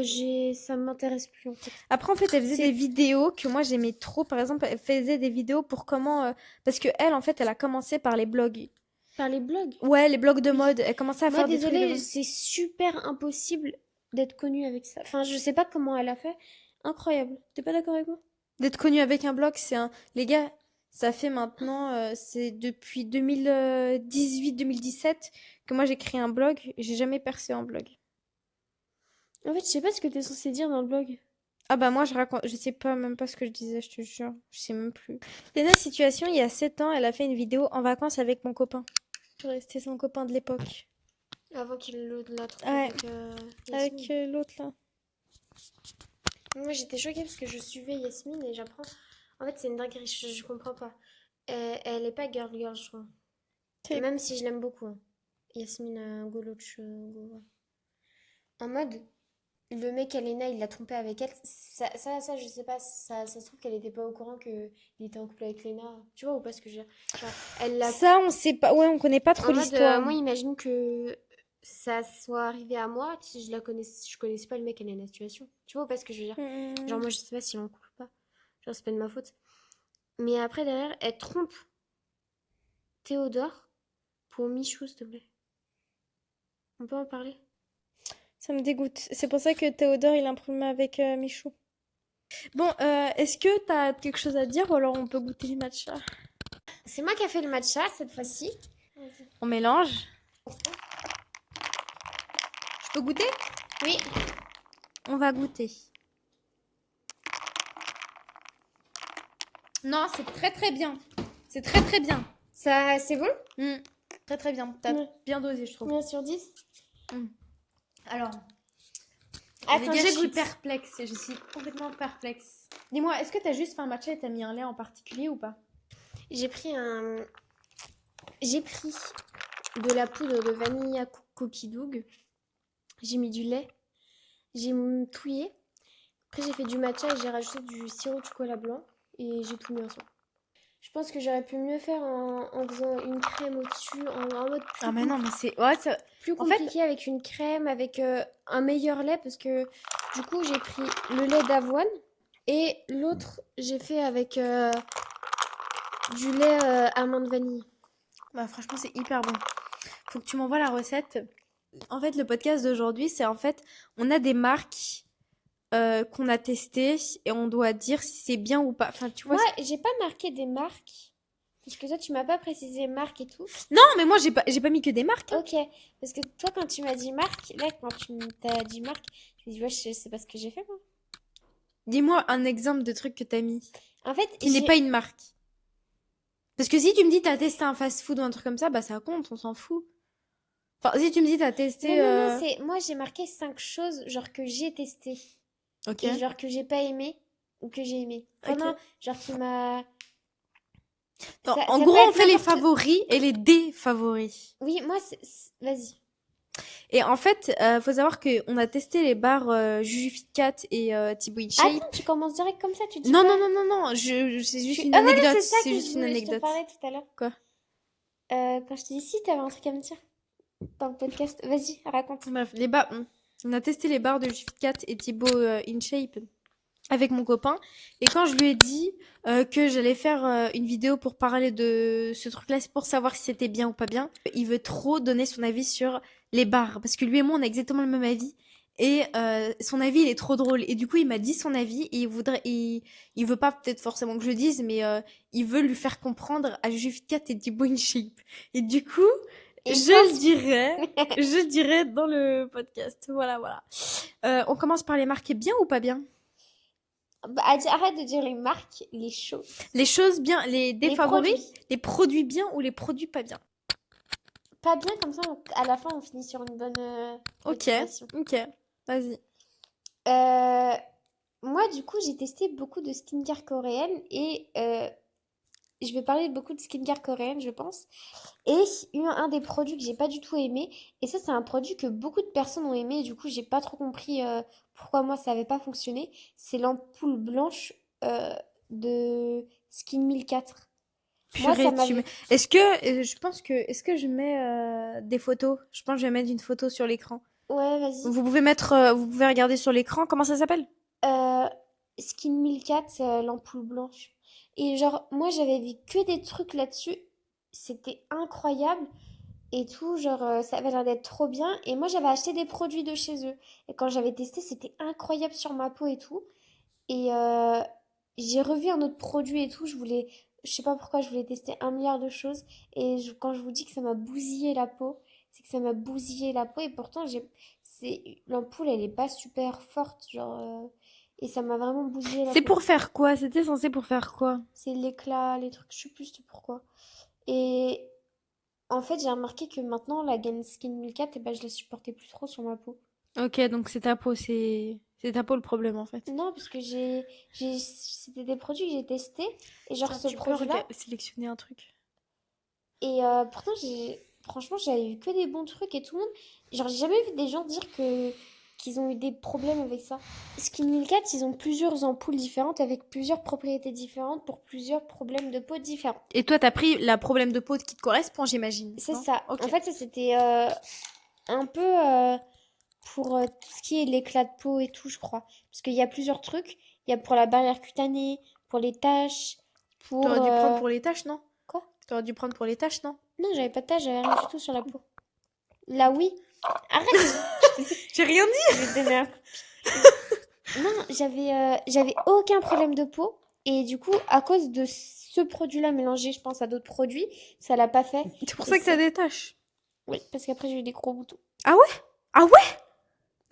Speaker 2: ça m'intéresse plus, en fait.
Speaker 1: Après, en fait, elle faisait des
Speaker 2: C'est
Speaker 1: vidéos que moi j'aimais trop. Par exemple, elle faisait des vidéos pour comment. Parce que elle, en fait, elle a commencé par les blogs.
Speaker 2: par les blogs.
Speaker 1: Ouais, les blogs de
Speaker 2: Oui.
Speaker 1: mode. Elle commençait à
Speaker 2: Moi,
Speaker 1: faire des trucs de
Speaker 2: désolée,
Speaker 1: mode.
Speaker 2: c'est super impossible d'être connue avec ça. Enfin, je sais pas comment elle a fait. Incroyable. T'es pas d'accord avec moi?
Speaker 1: D'être connue avec un blog, c'est un. Les gars, ça fait maintenant. C'est depuis 2018-2017 que moi j'ai créé un blog. J'ai jamais percé en blog.
Speaker 2: En fait, je sais pas ce que t'es censé dire dans le blog.
Speaker 1: Ah bah moi je raconte, je sais pas même pas ce que je disais, je te jure, je sais même plus. Léna Situation, il y a 7 ans, elle a fait une vidéo en vacances avec mon copain. C'était son copain de l'époque.
Speaker 2: Avant qu'il la trouve
Speaker 1: Ouais,
Speaker 2: avec Yasmine.
Speaker 1: avec l'autre là.
Speaker 2: Moi, j'étais choquée parce que je suivais Yasmine et j'apprends. En fait, c'est une dinguerie, je comprends pas. Elle est pas girl girl, je trouve.
Speaker 1: C'est-
Speaker 2: Même si je l'aime beaucoup, hein. Yasmine Goloch. En mode, le mec Elena, il l'a trompé avec elle. Ça, je sais pas. Ça se trouve qu'elle était pas au courant qu'il était en couple avec Lena. Tu vois ou pas ce que je veux dire? Genre, elle l'a.
Speaker 1: Ça, on sait pas, ouais, on connaît pas trop
Speaker 2: En mode,
Speaker 1: l'histoire.
Speaker 2: moi, imagine que ça soit arrivé à moi si je connaissais pas le mec Elena Situation. Tu vois ou pas ce que je veux dire? Genre,
Speaker 1: Hmm.
Speaker 2: moi, je sais pas s'il est en couple ou pas. Genre, c'est pas de ma faute. Mais après, derrière, elle trompe Théodore pour Michou, s'il te plaît. On peut en parler?
Speaker 1: Ça me dégoûte. C'est pour ça que Théodore, il a un problème avec Michou. Bon, est-ce que t'as quelque chose à dire ou alors on peut goûter les matchs?
Speaker 2: C'est moi qui a fait le matcha cette fois-ci.
Speaker 1: On mélange. Je peux goûter?
Speaker 2: Oui.
Speaker 1: On va goûter. Non, c'est très très bien. C'est très très bien.
Speaker 2: Ça, c'est bon?
Speaker 1: Très très bien. T'as
Speaker 2: Ouais.
Speaker 1: bien dosé, je trouve.
Speaker 2: Combien sur 10?
Speaker 1: Alors,
Speaker 2: Attends,
Speaker 1: les gars,
Speaker 2: je
Speaker 1: je suis
Speaker 2: goûte.
Speaker 1: perplexe. Je suis complètement perplexe. Dis-moi, est-ce que t'as juste fait un matcha et t'as mis un lait en particulier ou pas?
Speaker 2: J'ai pris de la poudre de vanille à Cookie Dough. J'ai mis du lait. J'ai touillé. Après, j'ai fait du matcha et j'ai rajouté du sirop de chocolat blanc et j'ai tout mis ensemble. Je pense que j'aurais pu mieux faire en faisant une crème au-dessus, en mode
Speaker 1: Ah mais non, mais c'est... Ouais, ça...
Speaker 2: plus
Speaker 1: En fait,
Speaker 2: compliqué avec une crème, avec un meilleur lait parce que du coup, j'ai pris le lait d'avoine et l'autre, j'ai fait avec du lait amande vanille.
Speaker 1: bah, franchement, c'est hyper bon. Faut que tu m'envoies la recette. En fait, le podcast d'aujourd'hui, c'est en fait, on a des marques qu'on a testées et on doit dire si c'est bien ou pas. Enfin, tu vois.
Speaker 2: Moi, j'ai pas marqué des marques parce que toi, tu m'as pas précisé marque et tout.
Speaker 1: Non, mais moi, j'ai pas mis que des marques, hein.
Speaker 2: Ok, parce que toi, quand tu m'as dit marque, là, quand tu t'as dit marque, je me dis, ouais, c'est pas ce que j'ai fait, moi.
Speaker 1: Dis-moi un exemple de truc que t'as mis
Speaker 2: En fait,
Speaker 1: qui n'est pas une marque. Parce que si tu me dis t'as testé un fast-food ou un truc comme ça, bah ça compte, on s'en fout. Enfin, si tu me dis t'as
Speaker 2: Non,
Speaker 1: testé...
Speaker 2: non, non, moi, j'ai marqué 5 choses, genre, que j'ai testé.
Speaker 1: Ok,
Speaker 2: Et genre, que j'ai pas aimé ou que j'ai aimé. Enfin,
Speaker 1: ok.
Speaker 2: non, genre, qui m'a...
Speaker 1: Non,
Speaker 2: Ça,
Speaker 1: en
Speaker 2: ça
Speaker 1: gros,
Speaker 2: peut
Speaker 1: on
Speaker 2: être
Speaker 1: fait les
Speaker 2: n'importe...
Speaker 1: favoris et les défavoris.
Speaker 2: Oui, moi, vas-y.
Speaker 1: Et en fait, faut savoir qu'on a testé les bars Juju Fit Cat et Thibaut InShape.
Speaker 2: Attends, tu commences direct comme ça, tu dis
Speaker 1: Non, non,
Speaker 2: pas...
Speaker 1: non, non, non, c'est juste une
Speaker 2: Ah voilà,
Speaker 1: anecdote.
Speaker 2: c'est ça
Speaker 1: C'est
Speaker 2: que
Speaker 1: juste une
Speaker 2: je te
Speaker 1: anecdote.
Speaker 2: parlais tout à l'heure.
Speaker 1: Quoi?
Speaker 2: Quand je t'ai dit si, t'avais un truc à me dire dans le podcast. Vas-y, raconte.
Speaker 1: Bref, les bars, on a testé les bars de Juju Fit Cat et Thibaut InShape avec mon copain. Et quand je lui ai dit que j'allais faire une vidéo pour parler de ce truc-là, c'est pour savoir si c'était bien ou pas bien, il veut trop donner son avis sur les bars. Parce que lui et moi, on a exactement le même avis. Et son avis, il est trop drôle. Et du coup, il m'a dit son avis et il veut pas peut-être forcément que je le dise, mais il veut lui faire comprendre à Juju Fit Cat et Thibaut InShape. Et du coup,
Speaker 2: Et
Speaker 1: je
Speaker 2: pense...
Speaker 1: le dirai, je le dirai dans le podcast. Voilà, voilà. On commence par les marquer bien ou pas bien?
Speaker 2: Bah, arrête de dire les marques, les choses.
Speaker 1: Les choses bien, les
Speaker 2: Les
Speaker 1: défavoris,
Speaker 2: produits.
Speaker 1: les produits bien ou les produits pas bien.
Speaker 2: Pas bien, comme ça, à la fin, on finit sur une bonne
Speaker 1: Ok,
Speaker 2: motivation.
Speaker 1: ok, vas-y.
Speaker 2: Euh, Moi, du coup, j'ai testé beaucoup de skincare coréenne et je vais parler beaucoup de skincare coréenne, je pense. Et un des produits que j'ai pas du tout aimé, et ça, c'est un produit que beaucoup de personnes ont aimé, et du coup, j'ai pas trop compris pourquoi moi ça avait pas fonctionné. C'est l'ampoule blanche de Skin 1004. Moi, ça
Speaker 1: Purée,
Speaker 2: m'avait.
Speaker 1: Est-ce que, je pense que, est-ce que je mets des photos? Je pense que je vais mettre une photo sur l'écran.
Speaker 2: Ouais, vas-y.
Speaker 1: Vous pouvez regarder sur l'écran. Comment ça s'appelle?
Speaker 2: Euh, Skin 1004, c'est l'ampoule blanche. Et genre, moi, j'avais vu que des trucs là-dessus. C'était incroyable et tout. Genre, ça avait l'air d'être trop bien. Et moi, j'avais acheté des produits de chez eux. Et quand j'avais testé, c'était incroyable sur ma peau et tout. Et j'ai revu un autre produit et tout. Je sais pas pourquoi, je voulais tester un milliard de choses. Et quand je vous dis que ça m'a bousillé la peau, c'est que ça m'a bousillé la peau. Et pourtant, l'ampoule, elle est pas super forte. Genre, et ça m'a vraiment bousillé la
Speaker 1: C'est
Speaker 2: peau.
Speaker 1: pour faire quoi? C'était censé pour faire quoi?
Speaker 2: C'est l'éclat, les trucs, je sais plus c'est pourquoi. Et en fait, j'ai remarqué que maintenant, la Gain Skin 1004, eh ben, je la supportais plus trop sur ma peau.
Speaker 1: Ok, donc c'est ta peau, c'est ta peau le problème en fait.
Speaker 2: Non, parce que c'était des produits que j'ai testés. Et genre,
Speaker 1: Tiens,
Speaker 2: ce
Speaker 1: tu peux
Speaker 2: produit-là.
Speaker 1: sélectionner un truc.
Speaker 2: Et pourtant, franchement, j'avais eu que des bons trucs et tout le monde. Genre, j'ai jamais vu des gens dire qu'ils ont eu des problèmes avec ça. Skin 1004, ils ont plusieurs ampoules différentes avec plusieurs propriétés différentes pour plusieurs problèmes de peau différents.
Speaker 1: Et toi, t'as pris la problème de peau qui te correspond, j'imagine.
Speaker 2: C'est
Speaker 1: Non?
Speaker 2: ça.
Speaker 1: Ok.
Speaker 2: En fait, ça c'était un peu pour tout ce qui est l'éclat de peau et tout, je crois. Parce qu'il y a plusieurs trucs. Il y a pour la barrière cutanée, pour les taches, pour...
Speaker 1: T'aurais dû prendre pour les taches, non?
Speaker 2: Quoi?
Speaker 1: T'aurais dû prendre pour les taches, non?
Speaker 2: Non, j'avais pas de taches, j'avais rien du tout sur la peau. Là, oui. Arrête!
Speaker 1: J'ai rien dit.
Speaker 2: Je vais te donner un coup. Non, j'avais aucun problème de peau. Et du coup, à cause de ce produit-là mélangé, je pense, à d'autres produits, ça l'a pas fait.
Speaker 1: C'est pour
Speaker 2: Et
Speaker 1: ça que t'as des taches.
Speaker 2: Oui, parce qu'après, j'ai eu des gros boutons.
Speaker 1: Ah ouais? Ah ouais?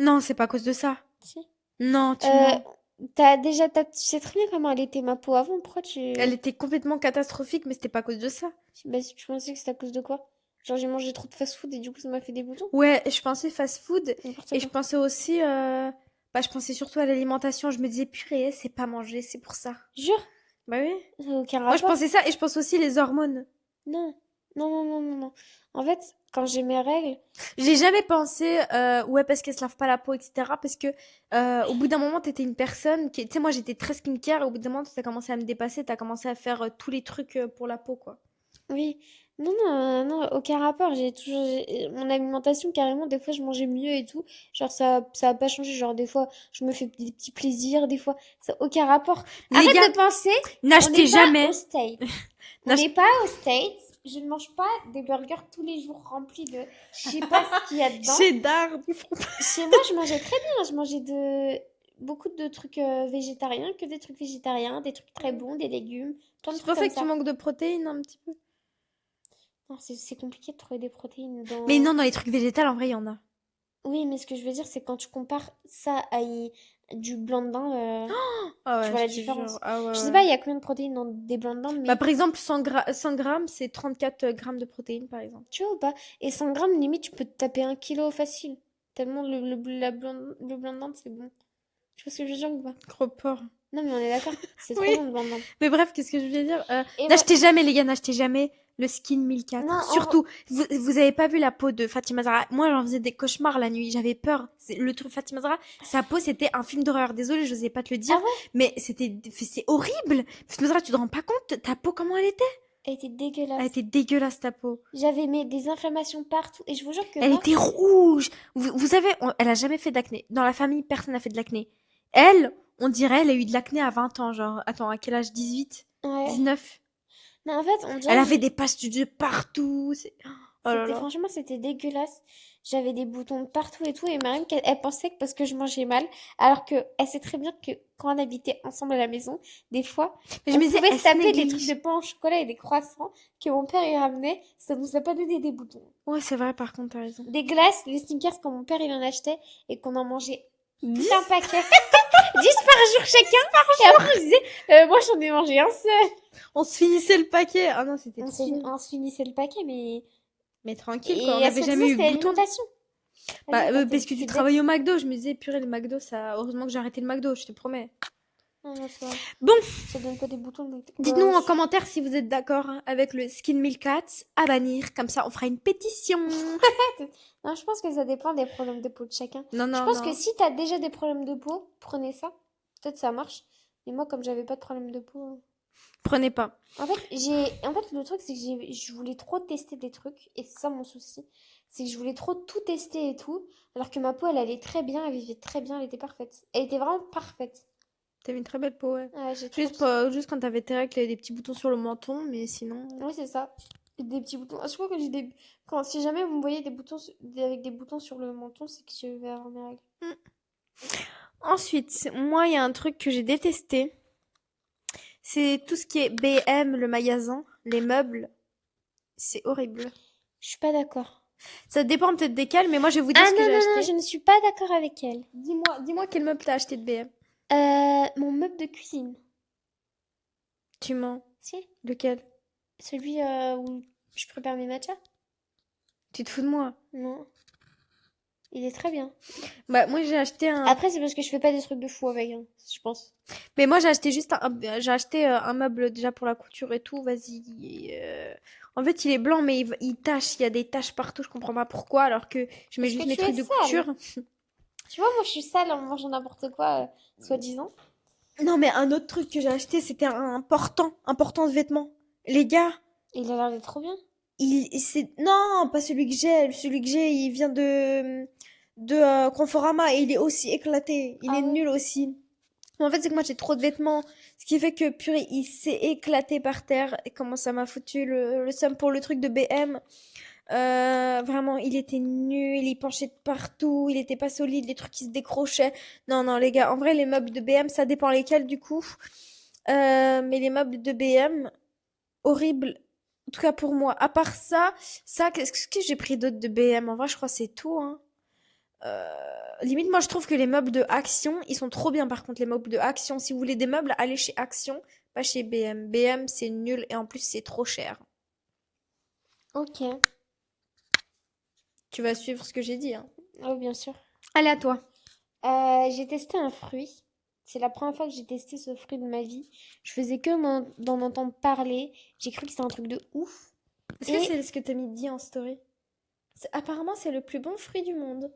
Speaker 1: Non, c'est pas à cause de ça.
Speaker 2: Si.
Speaker 1: Non, tu
Speaker 2: Euh,
Speaker 1: mens.
Speaker 2: tu sais très bien comment elle était ma peau avant. Pourquoi tu...
Speaker 1: Elle était complètement catastrophique, mais c'était pas à cause de ça.
Speaker 2: Bah, si tu pensais que c'était à cause de quoi? Genre, j'ai mangé trop de fast-food et du coup, ça m'a fait des boutons?
Speaker 1: Ouais, je pensais fast-food
Speaker 2: N'importe
Speaker 1: et je
Speaker 2: quoi.
Speaker 1: pensais aussi, bah, je pensais surtout à l'alimentation. Je me disais, purée, c'est pas manger, c'est pour ça.
Speaker 2: Jure?
Speaker 1: Bah oui.
Speaker 2: Ça n'a aucun
Speaker 1: Moi, je
Speaker 2: rapport.
Speaker 1: pensais ça et je pense aussi les hormones.
Speaker 2: Non. Non, non, non, non, non. En fait, quand j'ai mes règles.
Speaker 1: J'ai jamais pensé, ouais, parce qu'elle se lave pas la peau, etc. Parce que, au bout d'un moment, t'étais une personne qui, tu sais, moi, j'étais très skincare. Au bout d'un moment, t'as commencé à me dépasser. T'as commencé à faire tous les trucs pour la peau, quoi.
Speaker 2: Oui. Non, non, non, aucun rapport. Mon alimentation, carrément, des fois, je mangeais mieux et tout. Genre, ça a pas changé. Genre, des fois, je me fais des petits plaisirs, des fois, ça a aucun rapport.
Speaker 1: Les
Speaker 2: Arrête
Speaker 1: gars,
Speaker 2: de penser, on
Speaker 1: n'achetez
Speaker 2: n'est pas au
Speaker 1: jamais.
Speaker 2: States. On
Speaker 1: n'ach-
Speaker 2: n'est pas aux States. Je ne mange pas des burgers tous les jours remplis de je sais pas ce qu'il y a dedans.
Speaker 1: Cheddar du fromage.
Speaker 2: Chez moi, je mangeais très bien. Je mangeais beaucoup de trucs végétariens, que des trucs végétariens, des trucs très bons, des légumes, plein de
Speaker 1: C'est
Speaker 2: trucs
Speaker 1: pour ça
Speaker 2: comme
Speaker 1: que tu
Speaker 2: ça.
Speaker 1: manques de protéines un petit peu.
Speaker 2: Non, c'est compliqué de trouver des protéines
Speaker 1: Mais
Speaker 2: dans.
Speaker 1: non, dans les trucs végétales, en vrai, il y en a.
Speaker 2: Oui, mais ce que je veux dire, c'est quand tu compares ça à du blanc de dent,
Speaker 1: Ah
Speaker 2: tu
Speaker 1: ouais,
Speaker 2: vois
Speaker 1: je
Speaker 2: la
Speaker 1: te jure.
Speaker 2: différence.
Speaker 1: Ah ouais,
Speaker 2: Je sais
Speaker 1: ouais.
Speaker 2: pas, il y a combien de protéines dans des blancs de dent,
Speaker 1: Bah,
Speaker 2: mais
Speaker 1: par exemple, 100 grammes, c'est 34 grammes de protéines, par exemple.
Speaker 2: tu vois ou pas? Et 100 grammes, limite, tu peux te taper 1 kilo facile. Tellement le blanc de dent, c'est bon. Tu vois ce que je veux dire ou pas?
Speaker 1: Gros porc.
Speaker 2: Non, mais on est d'accord. C'est trop
Speaker 1: Oui.
Speaker 2: bon le blanc de dent.
Speaker 1: Mais bref, qu'est-ce que je voulais dire?
Speaker 2: Et ouais.
Speaker 1: N'achetez jamais, les gars, n'achetez jamais le Skin 1004.
Speaker 2: Non,
Speaker 1: Surtout, vous avez pas vu la peau de Fatima Zahra. Moi, j'en faisais des cauchemars la nuit. J'avais peur. Le truc Fatima Zahra, sa peau, c'était un film d'horreur. Désolée, je n'osais pas te le dire.
Speaker 2: ah ouais?
Speaker 1: Mais c'est horrible. Fatima Zahra, tu te rends pas compte? Ta peau, comment elle était?
Speaker 2: Elle était
Speaker 1: Elle
Speaker 2: dégueulasse.
Speaker 1: était dégueulasse, ta peau.
Speaker 2: J'avais des inflammations partout. Et je vous jure que
Speaker 1: Elle
Speaker 2: moi,
Speaker 1: était rouge. Vous savez, elle a jamais fait d'acné. Dans la famille, personne n'a fait de l'acné. Elle, on dirait, elle a eu de l'acné à 20 ans, genre. Attends, à quel âge? 18?
Speaker 2: ouais.
Speaker 1: 19?
Speaker 2: Non, en fait, on
Speaker 1: Elle
Speaker 2: dirait que
Speaker 1: avait des pastules de partout. Oh là là.
Speaker 2: franchement, c'était dégueulasse. J'avais des boutons de partout et tout. Et Mariam, elle pensait que parce que je mangeais mal, alors que elle sait très bien que quand on habitait ensemble à la maison, des fois,
Speaker 1: Mais je
Speaker 2: on
Speaker 1: me disais,
Speaker 2: pouvait
Speaker 1: elle
Speaker 2: se
Speaker 1: se
Speaker 2: taper des trucs
Speaker 1: néglige.
Speaker 2: de pain au chocolat et des croissants que mon père y ramenait. Ça nous a pas donné des boutons.
Speaker 1: Ouais, c'est vrai, par contre, t'as raison.
Speaker 2: Des glaces, les Snickers quand mon père il en achetait et qu'on en mangeait tout
Speaker 1: 10?
Speaker 2: un paquet. 10 par jour chacun. Et après, on disait, moi j'en ai mangé un seul.
Speaker 1: On se finissait le paquet. Ah non, c'était trop bien.
Speaker 2: On se finissait le paquet, mais.
Speaker 1: Mais tranquille, quoi. On
Speaker 2: Et elle
Speaker 1: n'avait
Speaker 2: se
Speaker 1: jamais
Speaker 2: disait,
Speaker 1: eu
Speaker 2: c'était
Speaker 1: bouton.
Speaker 2: l'alimentation.
Speaker 1: Bah,
Speaker 2: Vas-y, toi,
Speaker 1: parce que tu
Speaker 2: t'es
Speaker 1: travailles
Speaker 2: bête.
Speaker 1: au McDo. Je me disais, purée, le McDo, ça. Heureusement que j'ai arrêté le McDo, je te promets.
Speaker 2: Non, non, ça,
Speaker 1: Bon,
Speaker 2: ça donne pas des boutons, mais.
Speaker 1: dites-nous en commentaire si vous êtes d'accord hein, avec le Skin 1004 à bannir. Comme ça, on fera une pétition.
Speaker 2: Non, je pense que ça dépend des problèmes de peau de chacun.
Speaker 1: Non,
Speaker 2: Je
Speaker 1: non,
Speaker 2: pense
Speaker 1: non.
Speaker 2: que si t'as déjà des problèmes de peau, prenez ça. Peut-être ça marche. Mais moi, comme j'avais pas de problème de peau.
Speaker 1: Prenez pas.
Speaker 2: En fait, le truc, c'est que je voulais trop tester des trucs. Et c'est ça mon souci. C'est que je voulais trop tout tester et tout. Alors que ma peau, elle allait très bien. Elle vivait très bien. Elle était parfaite. Elle était vraiment parfaite.
Speaker 1: T'avais une très belle peau, ouais.
Speaker 2: Ouais, j'ai trop.
Speaker 1: Juste quand t'avais tes règles, t'avais des petits boutons sur le menton, mais sinon.
Speaker 2: Oui, c'est ça. Des petits boutons. Je crois que j'ai des. Quand, si jamais vous me voyez avec des boutons sur le menton, c'est que je vais avoir mes règles.
Speaker 1: Mm. Ensuite, moi, il y a un truc que j'ai détesté. C'est tout ce qui est BM, le magasin, les meubles. C'est horrible.
Speaker 2: Je suis pas d'accord.
Speaker 1: Ça dépend peut-être desquels, mais moi, je vais vous dire
Speaker 2: Ah
Speaker 1: ce que
Speaker 2: non,
Speaker 1: j'ai
Speaker 2: non, non,
Speaker 1: acheté.
Speaker 2: je ne suis pas d'accord avec elle.
Speaker 1: Dis-moi quel meuble t'as acheté de BM.
Speaker 2: Mon meuble de cuisine.
Speaker 1: Tu mens.
Speaker 2: Si,
Speaker 1: Lequel?
Speaker 2: celui où je prépare mes matchas.
Speaker 1: Tu te fous de moi.
Speaker 2: Non, il est très bien.
Speaker 1: Bah, moi, j'ai acheté un.
Speaker 2: Après, c'est parce que je fais pas des trucs de fou avec, hein, je pense.
Speaker 1: Mais moi, j'ai acheté juste j'ai acheté un meuble déjà pour la couture et tout. Vas-y. En fait, il est blanc, mais il tache. Il y a des taches partout. Je comprends pas pourquoi. Alors que je mets
Speaker 2: Parce
Speaker 1: juste
Speaker 2: que
Speaker 1: mes
Speaker 2: tu es
Speaker 1: trucs de
Speaker 2: sale.
Speaker 1: couture.
Speaker 2: Tu vois, moi, je suis sale en mangeant n'importe quoi, soi-disant.
Speaker 1: Non, mais un autre truc que j'ai acheté, c'était un portant de vêtements. Les gars,
Speaker 2: Il a l'air d'être trop bien.
Speaker 1: c'est, non, pas celui que j'ai. Celui que j'ai, il vient de Conforama et il est aussi éclaté. Il
Speaker 2: Ah
Speaker 1: est
Speaker 2: ouais.
Speaker 1: nul aussi. Mais en fait, c'est que moi, j'ai trop de vêtements. Ce qui fait que, purée, il s'est éclaté par terre. Et comment ça m'a foutu le seum pour le truc de BM. Vraiment, il était nul, il penchait de partout, il était pas solide, les trucs qui se décrochaient. Non, non, les gars, en vrai, les meubles de BM, ça dépend lesquels du coup. Mais les meubles de BM, horrible. En tout cas pour moi. À part ça, qu'est-ce que j'ai pris d'autre de BM? En vrai, je crois que c'est tout, hein. Limite, moi, je trouve que les meubles de Action, ils sont trop bien. Par contre, les meubles de Action, si vous voulez des meubles, allez chez Action, pas chez BM. BM, c'est nul et en plus, c'est trop cher.
Speaker 2: Ok.
Speaker 1: Tu vas suivre ce que j'ai dit, hein.
Speaker 2: Oh, bien sûr.
Speaker 1: Allez, à toi.
Speaker 2: J'ai testé un fruit. C'est la première fois que j'ai testé ce fruit de ma vie. Je faisais que d'en entendre parler. J'ai cru que c'était un truc de ouf.
Speaker 1: Est-ce que
Speaker 2: Et
Speaker 1: c'est ce que t'as mis dit en story? Apparemment, c'est le plus bon fruit du monde.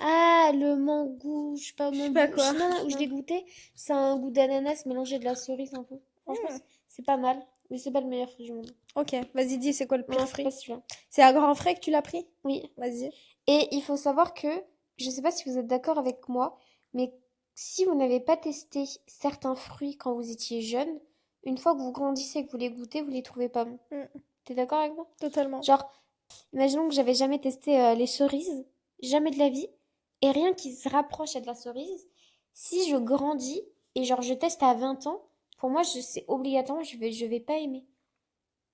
Speaker 2: Ah, le mangou, je sais pas,
Speaker 1: Je sais pas quoi.
Speaker 2: non, où je
Speaker 1: Non.
Speaker 2: l'ai goûté, c'est un goût d'ananas mélangé de la cerise un peu. Franchement,
Speaker 1: Hmm.
Speaker 2: c'est pas mal, mais c'est pas le meilleur fruit du monde.
Speaker 1: Ok, vas-y, dis, c'est quoi le pire
Speaker 2: Non, c'est pas
Speaker 1: fruit?
Speaker 2: celui-là.
Speaker 1: C'est à grand frais que tu l'as pris?
Speaker 2: Oui.
Speaker 1: Vas-y.
Speaker 2: Et il faut savoir que, je sais pas si vous êtes d'accord avec moi, mais si vous n'avez pas testé certains fruits quand vous étiez jeune, une fois que vous grandissez et que vous les goûtez, vous les trouvez pas bons.
Speaker 1: Hmm,
Speaker 2: T'es d'accord avec moi?
Speaker 1: totalement.
Speaker 2: Genre, imaginons que j'avais jamais testé les cerises, jamais de la vie, et rien qui se rapproche à de la cerise. Si je grandis et genre je teste à 20 ans, pour moi, c'est obligatoire, je vais pas aimer.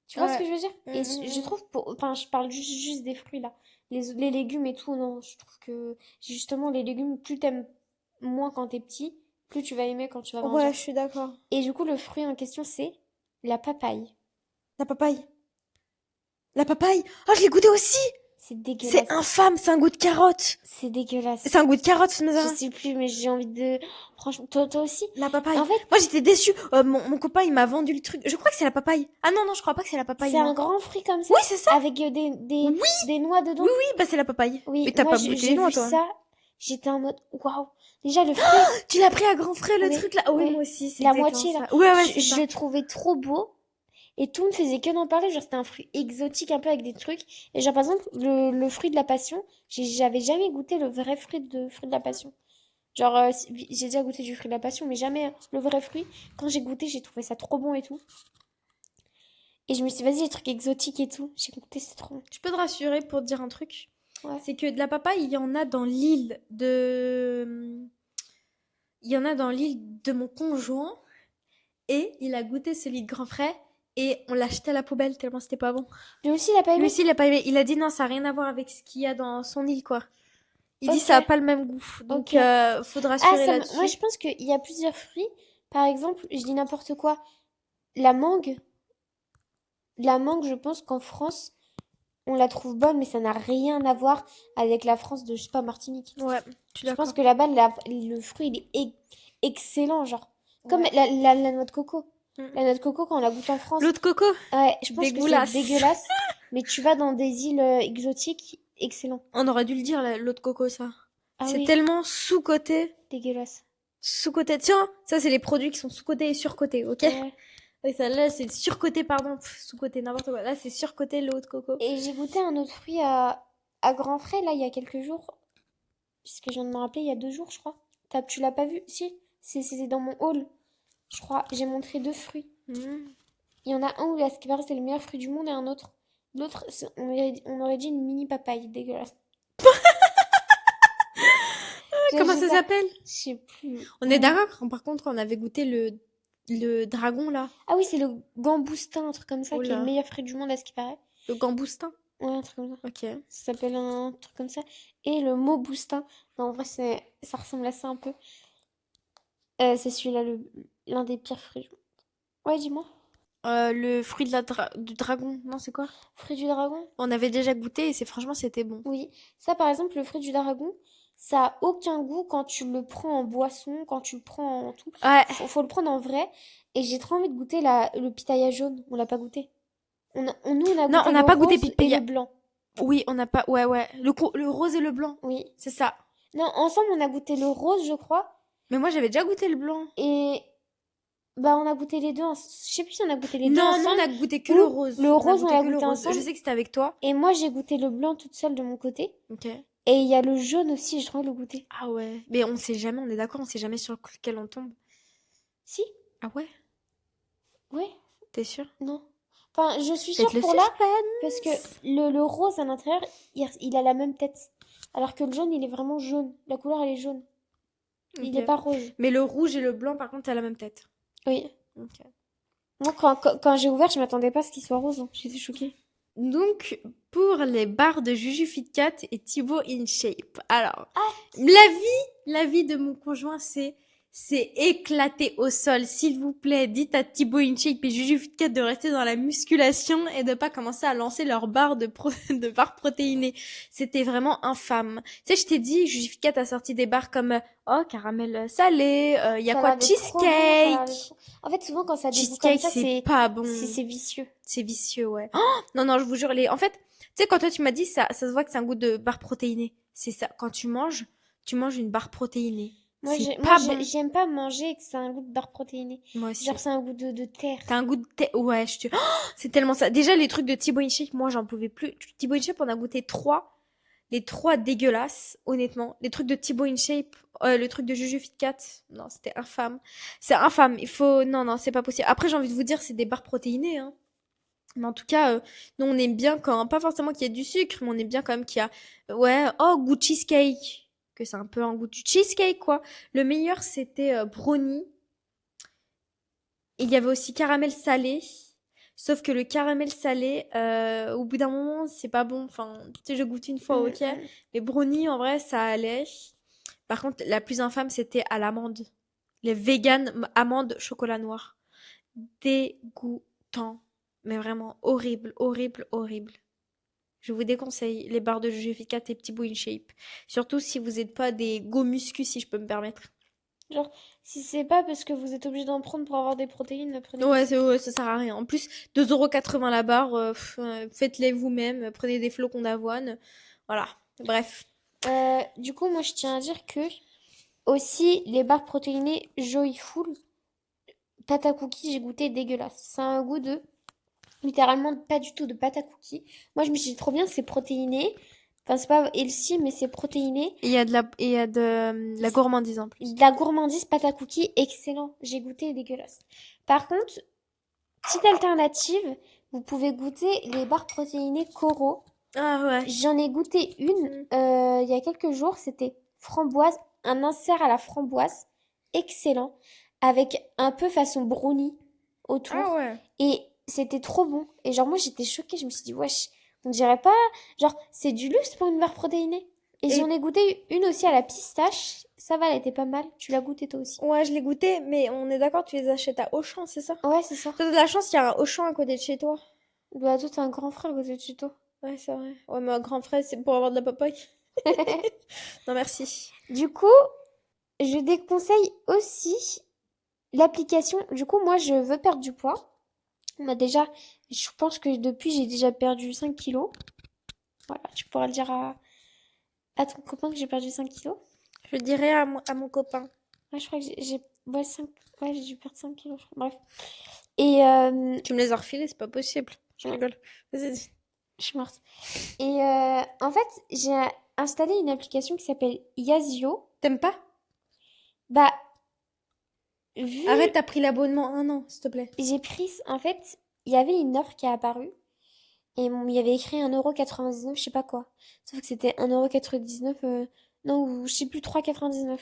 Speaker 2: Tu vois ce que
Speaker 1: Ouais.
Speaker 2: je veux dire?
Speaker 1: Hmm,
Speaker 2: Et
Speaker 1: hmm,
Speaker 2: je
Speaker 1: hmm.
Speaker 2: trouve, enfin, je parle juste des fruits là. Les légumes et tout, non, je trouve que justement, les légumes, plus t'aimes moins quand t'es petit, plus tu vas aimer quand tu vas
Speaker 1: Ouais,
Speaker 2: grandir.
Speaker 1: je suis d'accord.
Speaker 2: Et du coup, le fruit en question, c'est la papaye.
Speaker 1: La papaye. La papaye. Oh, je l'ai goûté aussi.
Speaker 2: C'est
Speaker 1: C'est
Speaker 2: dégueulasse.
Speaker 1: infâme, c'est un goût de carotte.
Speaker 2: C'est dégueulasse.
Speaker 1: C'est un goût de carotte, mais
Speaker 2: Je sais plus, mais j'ai envie de. Franchement, toi aussi?
Speaker 1: la papaye.
Speaker 2: En fait,
Speaker 1: Moi, j'étais déçue. Mon copain, il m'a vendu le truc. Je crois que c'est la papaye. Ah non, non, je crois pas que c'est la papaye,
Speaker 2: c'est un
Speaker 1: moi.
Speaker 2: grand fruit comme ça,
Speaker 1: Oui, c'est ça.
Speaker 2: avec
Speaker 1: Oui,
Speaker 2: des noix dedans.
Speaker 1: oui, oui, bah c'est la papaye.
Speaker 2: Oui,
Speaker 1: Mais t'as
Speaker 2: moi
Speaker 1: pas goûté les
Speaker 2: j'ai
Speaker 1: noix,
Speaker 2: vu
Speaker 1: toi.
Speaker 2: ça, j'étais en mode waouh. Déjà le fruit,
Speaker 1: Tu l'as pris à grands frais, le
Speaker 2: oui,
Speaker 1: truc là? Ah oui,
Speaker 2: oui,
Speaker 1: moi aussi, c'est
Speaker 2: la
Speaker 1: exactement
Speaker 2: moitié là,
Speaker 1: ça. Ouais, ouais, c'est
Speaker 2: je
Speaker 1: ça.
Speaker 2: le trouvais trop beau et tout ne faisait que d'en parler. Genre c'était un fruit exotique un peu avec des trucs. Et genre par exemple le fruit de la passion, j'avais jamais goûté le vrai fruit de la passion. Genre j'ai déjà goûté du fruit de la passion, mais jamais le vrai fruit. Quand j'ai goûté, j'ai trouvé ça trop bon et tout. Et je me suis dit, vas-y, les trucs exotiques et tout. J'ai goûté, c'est trop bon.
Speaker 1: Je peux te rassurer pour te dire un truc.
Speaker 2: Ouais.
Speaker 1: C'est que de la papaye, il y en a dans l'île de... Il y en a dans l'île de mon conjoint. Et il a goûté celui de grand frais. Et on l'a jeté à la poubelle tellement c'était pas bon.
Speaker 2: Lui aussi, il a pas
Speaker 1: Lui
Speaker 2: aimé?
Speaker 1: aussi, il a pas aimé. Il a dit non, ça n'a rien à voir avec ce qu'il y a dans son île, quoi. Il dit
Speaker 2: Ok,
Speaker 1: ça a pas le même goût. Donc,
Speaker 2: ok.
Speaker 1: faut te
Speaker 2: Ah,
Speaker 1: rassurer
Speaker 2: moi,
Speaker 1: là-dessus.
Speaker 2: je pense qu'il y a plusieurs fruits. Par exemple, je dis n'importe quoi. La mangue. La mangue, je pense qu'en France, on la trouve bonne, mais ça n'a rien à voir avec la France de, je sais pas, Martinique.
Speaker 1: Ouais, je suis
Speaker 2: Je pense
Speaker 1: d'accord.
Speaker 2: que là-bas, le fruit, il est excellent, genre. Comme
Speaker 1: Ouais.
Speaker 2: la noix de coco.
Speaker 1: Mm.
Speaker 2: La noix de coco, quand on la goûte en France,
Speaker 1: L'eau de coco,
Speaker 2: ouais, je pense que c'est
Speaker 1: dégueulasse.
Speaker 2: dégueulasse. Mais tu vas dans des îles exotiques, excellent.
Speaker 1: On aurait dû le dire, l'eau de coco, ça.
Speaker 2: Ah
Speaker 1: C'est
Speaker 2: oui,
Speaker 1: tellement sous-coté.
Speaker 2: dégueulasse.
Speaker 1: Sous-coté. Tiens, ça, c'est les produits qui sont sous-cotés et surcotés, ok?
Speaker 2: Ouais.
Speaker 1: Oui, ça, là, c'est surcoté, pardon. Sous-coté, n'importe quoi. Là, c'est surcoté, l'eau de coco.
Speaker 2: Et j'ai goûté un autre fruit à grands frais, là, il y a quelques jours. Puisque je viens de me rappeler, il y a 2 jours, je crois. Tu l'as pas vu? Si, c'est dans mon haul. Je crois, j'ai montré 2 fruits.
Speaker 1: Mm.
Speaker 2: Il y en a un où, à ce qui paraît, c'est le meilleur fruit du monde et un autre. L'autre, on aurait dit une mini papaye, dégueulasse.
Speaker 1: Comment
Speaker 2: J'ai
Speaker 1: ça
Speaker 2: ça.
Speaker 1: s'appelle?
Speaker 2: Je sais plus.
Speaker 1: On est d'accord. Par contre, on avait goûté le dragon, là.
Speaker 2: Ah oui, c'est le gamboustin, un truc comme ça,
Speaker 1: Oh
Speaker 2: qui est le
Speaker 1: là.
Speaker 2: meilleur fruit du monde, à ce qui paraît.
Speaker 1: Le gamboustin.
Speaker 2: Ouais, un truc comme ça.
Speaker 1: Ok.
Speaker 2: Ça s'appelle un truc comme ça. Et le mot boustin. Non, en vrai, ça ressemble à ça un peu. C'est celui-là, l'un des pires fruits. Ouais, dis-moi.
Speaker 1: Le fruit du dragon. Non, c'est quoi?
Speaker 2: Fruit du dragon?
Speaker 1: On avait déjà goûté et franchement, c'était bon.
Speaker 2: Oui. Ça, par exemple, le fruit du dragon, ça a aucun goût quand tu le prends en boisson, quand tu le prends en tout.
Speaker 1: Ouais.
Speaker 2: Faut le prendre en vrai. Et j'ai trop envie de goûter le pitaya jaune. On l'a pas goûté. Nous, on a
Speaker 1: Non,
Speaker 2: goûté
Speaker 1: on n'a
Speaker 2: le
Speaker 1: pas goûté
Speaker 2: rose et
Speaker 1: pitaya.
Speaker 2: le blanc.
Speaker 1: Oui, on n'a pas. Ouais, ouais. Le rose et le blanc.
Speaker 2: Oui.
Speaker 1: C'est ça.
Speaker 2: Non, ensemble, on a goûté le rose, je crois.
Speaker 1: Mais moi, j'avais déjà goûté le blanc.
Speaker 2: Et bah, on a goûté les deux. Je sais plus si on a goûté les deux
Speaker 1: Non, non,
Speaker 2: ensemble.
Speaker 1: on a goûté que
Speaker 2: Ou
Speaker 1: le rose.
Speaker 2: le
Speaker 1: On a
Speaker 2: rose, on
Speaker 1: goûté
Speaker 2: l'a
Speaker 1: que le
Speaker 2: goûté
Speaker 1: rose.
Speaker 2: ensemble.
Speaker 1: Je sais que c'était avec toi.
Speaker 2: Et moi, j'ai goûté le blanc toute seule de mon côté.
Speaker 1: Ok.
Speaker 2: Et il y a le jaune aussi, j'ai trop envie de le goûter.
Speaker 1: Ah ouais. Mais on sait jamais, on est d'accord, on sait jamais sur lequel on tombe.
Speaker 2: Si?
Speaker 1: Ah ouais?
Speaker 2: Ouais?
Speaker 1: T'es sûre?
Speaker 2: Non. Enfin, je suis
Speaker 1: Faites
Speaker 2: sûre
Speaker 1: le
Speaker 2: pour là,
Speaker 1: suspense.
Speaker 2: parce que le rose à l'intérieur, il a la même tête. Alors que le jaune, il est vraiment jaune. La couleur, elle est jaune. Il
Speaker 1: Ok.
Speaker 2: n'est pas rose.
Speaker 1: Mais le rouge et le blanc, par contre, t'as la même tête.
Speaker 2: Oui.
Speaker 1: Ok.
Speaker 2: Moi, quand j'ai ouvert, je m'attendais pas à ce qu'il soit rose. Hein. J'étais choquée.
Speaker 1: Donc, pour les barres de Juju Fitcat et Thibaut InShape. Alors,
Speaker 2: Ah,
Speaker 1: la vie de mon conjoint, c'est éclaté au sol. S'il vous plaît, dites à Thibaut InShape et Juju Fitcat de rester dans la musculation et de pas commencer à lancer leurs barres de barres protéinées. C'était vraiment infâme. Tu sais, je t'ai dit, Juju Fitcat a sorti des barres comme caramel salé, il y a
Speaker 2: ça a
Speaker 1: quoi,
Speaker 2: l'air d'être trop bon, ça a l'air
Speaker 1: cheesecake.
Speaker 2: d'être trop- En fait, souvent, quand ça a des goûts comme
Speaker 1: Cheesecake,
Speaker 2: ça,
Speaker 1: c'est pas bon.
Speaker 2: c'est vicieux.
Speaker 1: C'est vicieux, ouais. Oh non, non, je vous jure, en fait, Tu sais, quand toi tu m'as dit ça se voit que c'est un goût de barre protéinée. C'est ça. Quand tu manges une barre protéinée. C'est pas bon.
Speaker 2: J'aime pas manger et que c'est un goût de barre protéinée.
Speaker 1: Moi
Speaker 2: Genre,
Speaker 1: aussi.
Speaker 2: c'est un goût de terre.
Speaker 1: T'as un goût de ouais, oh, c'est tellement ça. Déjà les trucs de Thibaut InShape, moi j'en pouvais plus. Thibaut InShape, on a goûté trois, les trois dégueulasses, honnêtement. Les trucs de Thibaut InShape, le truc de Juju Fit Cat, non, c'était infâme. C'est infâme. Il faut, non, non, c'est pas possible. Après, j'ai envie de vous dire, c'est des barres protéinées, hein. Mais en tout cas, nous on aime bien quand, pas forcément qu'il y ait du sucre, mais on aime bien quand même qu'il y a, ouais, oh, goût de cheesecake. Que c'est un peu un goût de cheesecake, quoi. Le meilleur, c'était brownie. Il y avait aussi caramel salé. Sauf que le caramel salé, au bout d'un moment, c'est pas bon. Enfin, tu sais, je goûte une fois,
Speaker 2: Mm,
Speaker 1: ok.
Speaker 2: mm.
Speaker 1: Les brownies, en vrai, ça allait. Par contre, la plus infâme, c'était à l'amande. Les vegan amandes chocolat noir. Dégoûtant. Mais vraiment horrible, horrible, horrible. Je vous déconseille les barres de Jujificat et Petit Bout in Shape. Surtout si vous n'êtes pas des go muscu, si je peux me permettre.
Speaker 2: Genre, si c'est pas parce que vous êtes obligé d'en prendre pour avoir des protéines, ne prenez pas.
Speaker 1: Ouais, ça sert à rien. En plus, 2,80 € la barre, faites-les vous-même, prenez des flocons d'avoine. Voilà. Bref.
Speaker 2: Du coup, moi, je tiens à dire que aussi, les barres protéinées Joyful, pâte à cookies, j'ai goûté dégueulasse. Ça a un goût de, littéralement, pas du tout de pâte à cookies. Moi, je me suis dit trop bien, c'est protéiné. Enfin, c'est pas healthy, mais c'est protéiné.
Speaker 1: Il y a de la gourmandise en plus.
Speaker 2: De la gourmandise, pâte à cookies, excellent. J'ai goûté dégueulasse. Par contre, petite alternative, vous pouvez goûter les barres protéinées Coro.
Speaker 1: Ah ouais.
Speaker 2: J'en ai goûté une il y a quelques jours. C'était framboise, un insert à la framboise, excellent, avec un peu façon brownie
Speaker 1: Ah
Speaker 2: autour.
Speaker 1: ouais.
Speaker 2: Et c'était trop bon. Et genre, moi, j'étais choquée. Je me suis dit, wesh, on dirait pas. Genre, c'est du luxe pour une barre protéinée. Et
Speaker 1: Et
Speaker 2: j'en ai goûté une aussi à la pistache. Ça va, elle était pas mal. Tu l'as goûté toi aussi.
Speaker 1: ouais, je l'ai goûté, mais on est d'accord, tu les achètes à Auchan, c'est ça?
Speaker 2: Ouais, c'est ça.
Speaker 1: Toi, t'as de la chance, il y a un Auchan à côté de chez toi.
Speaker 2: Bah, toi, t'as un grand frère à côté de chez toi.
Speaker 1: Ouais, c'est vrai. Ouais, mais un grand frère, c'est pour avoir de la papaye. Non, merci.
Speaker 2: Du coup, je déconseille aussi l'application. Du coup, moi, je veux perdre du poids. Bah, déjà, je pense que depuis, j'ai déjà perdu 5 kilos. Voilà, tu pourras le dire à ton copain que j'ai perdu 5 kilos.
Speaker 1: Je dirais à mon copain.
Speaker 2: Ouais, je crois que ouais, 5, ouais, j'ai dû perdre 5 kilos, je crois. Bref. Et
Speaker 1: Tu me les as refilés, c'est pas possible. Je rigole. Vas-y.
Speaker 2: je suis morte. Et en fait, j'ai installé une application qui s'appelle Yazio.
Speaker 1: T'aimes pas?
Speaker 2: Bah, vu,
Speaker 1: Arrête, t'as pris l'abonnement un an, s'il te plaît.
Speaker 2: j'ai pris, en fait, il y avait une offre qui est apparue. Et il y avait écrit 1,99 €, je sais pas quoi. Sauf que c'était 1,99 €, non, ou je sais plus, 3,99 €. Moi,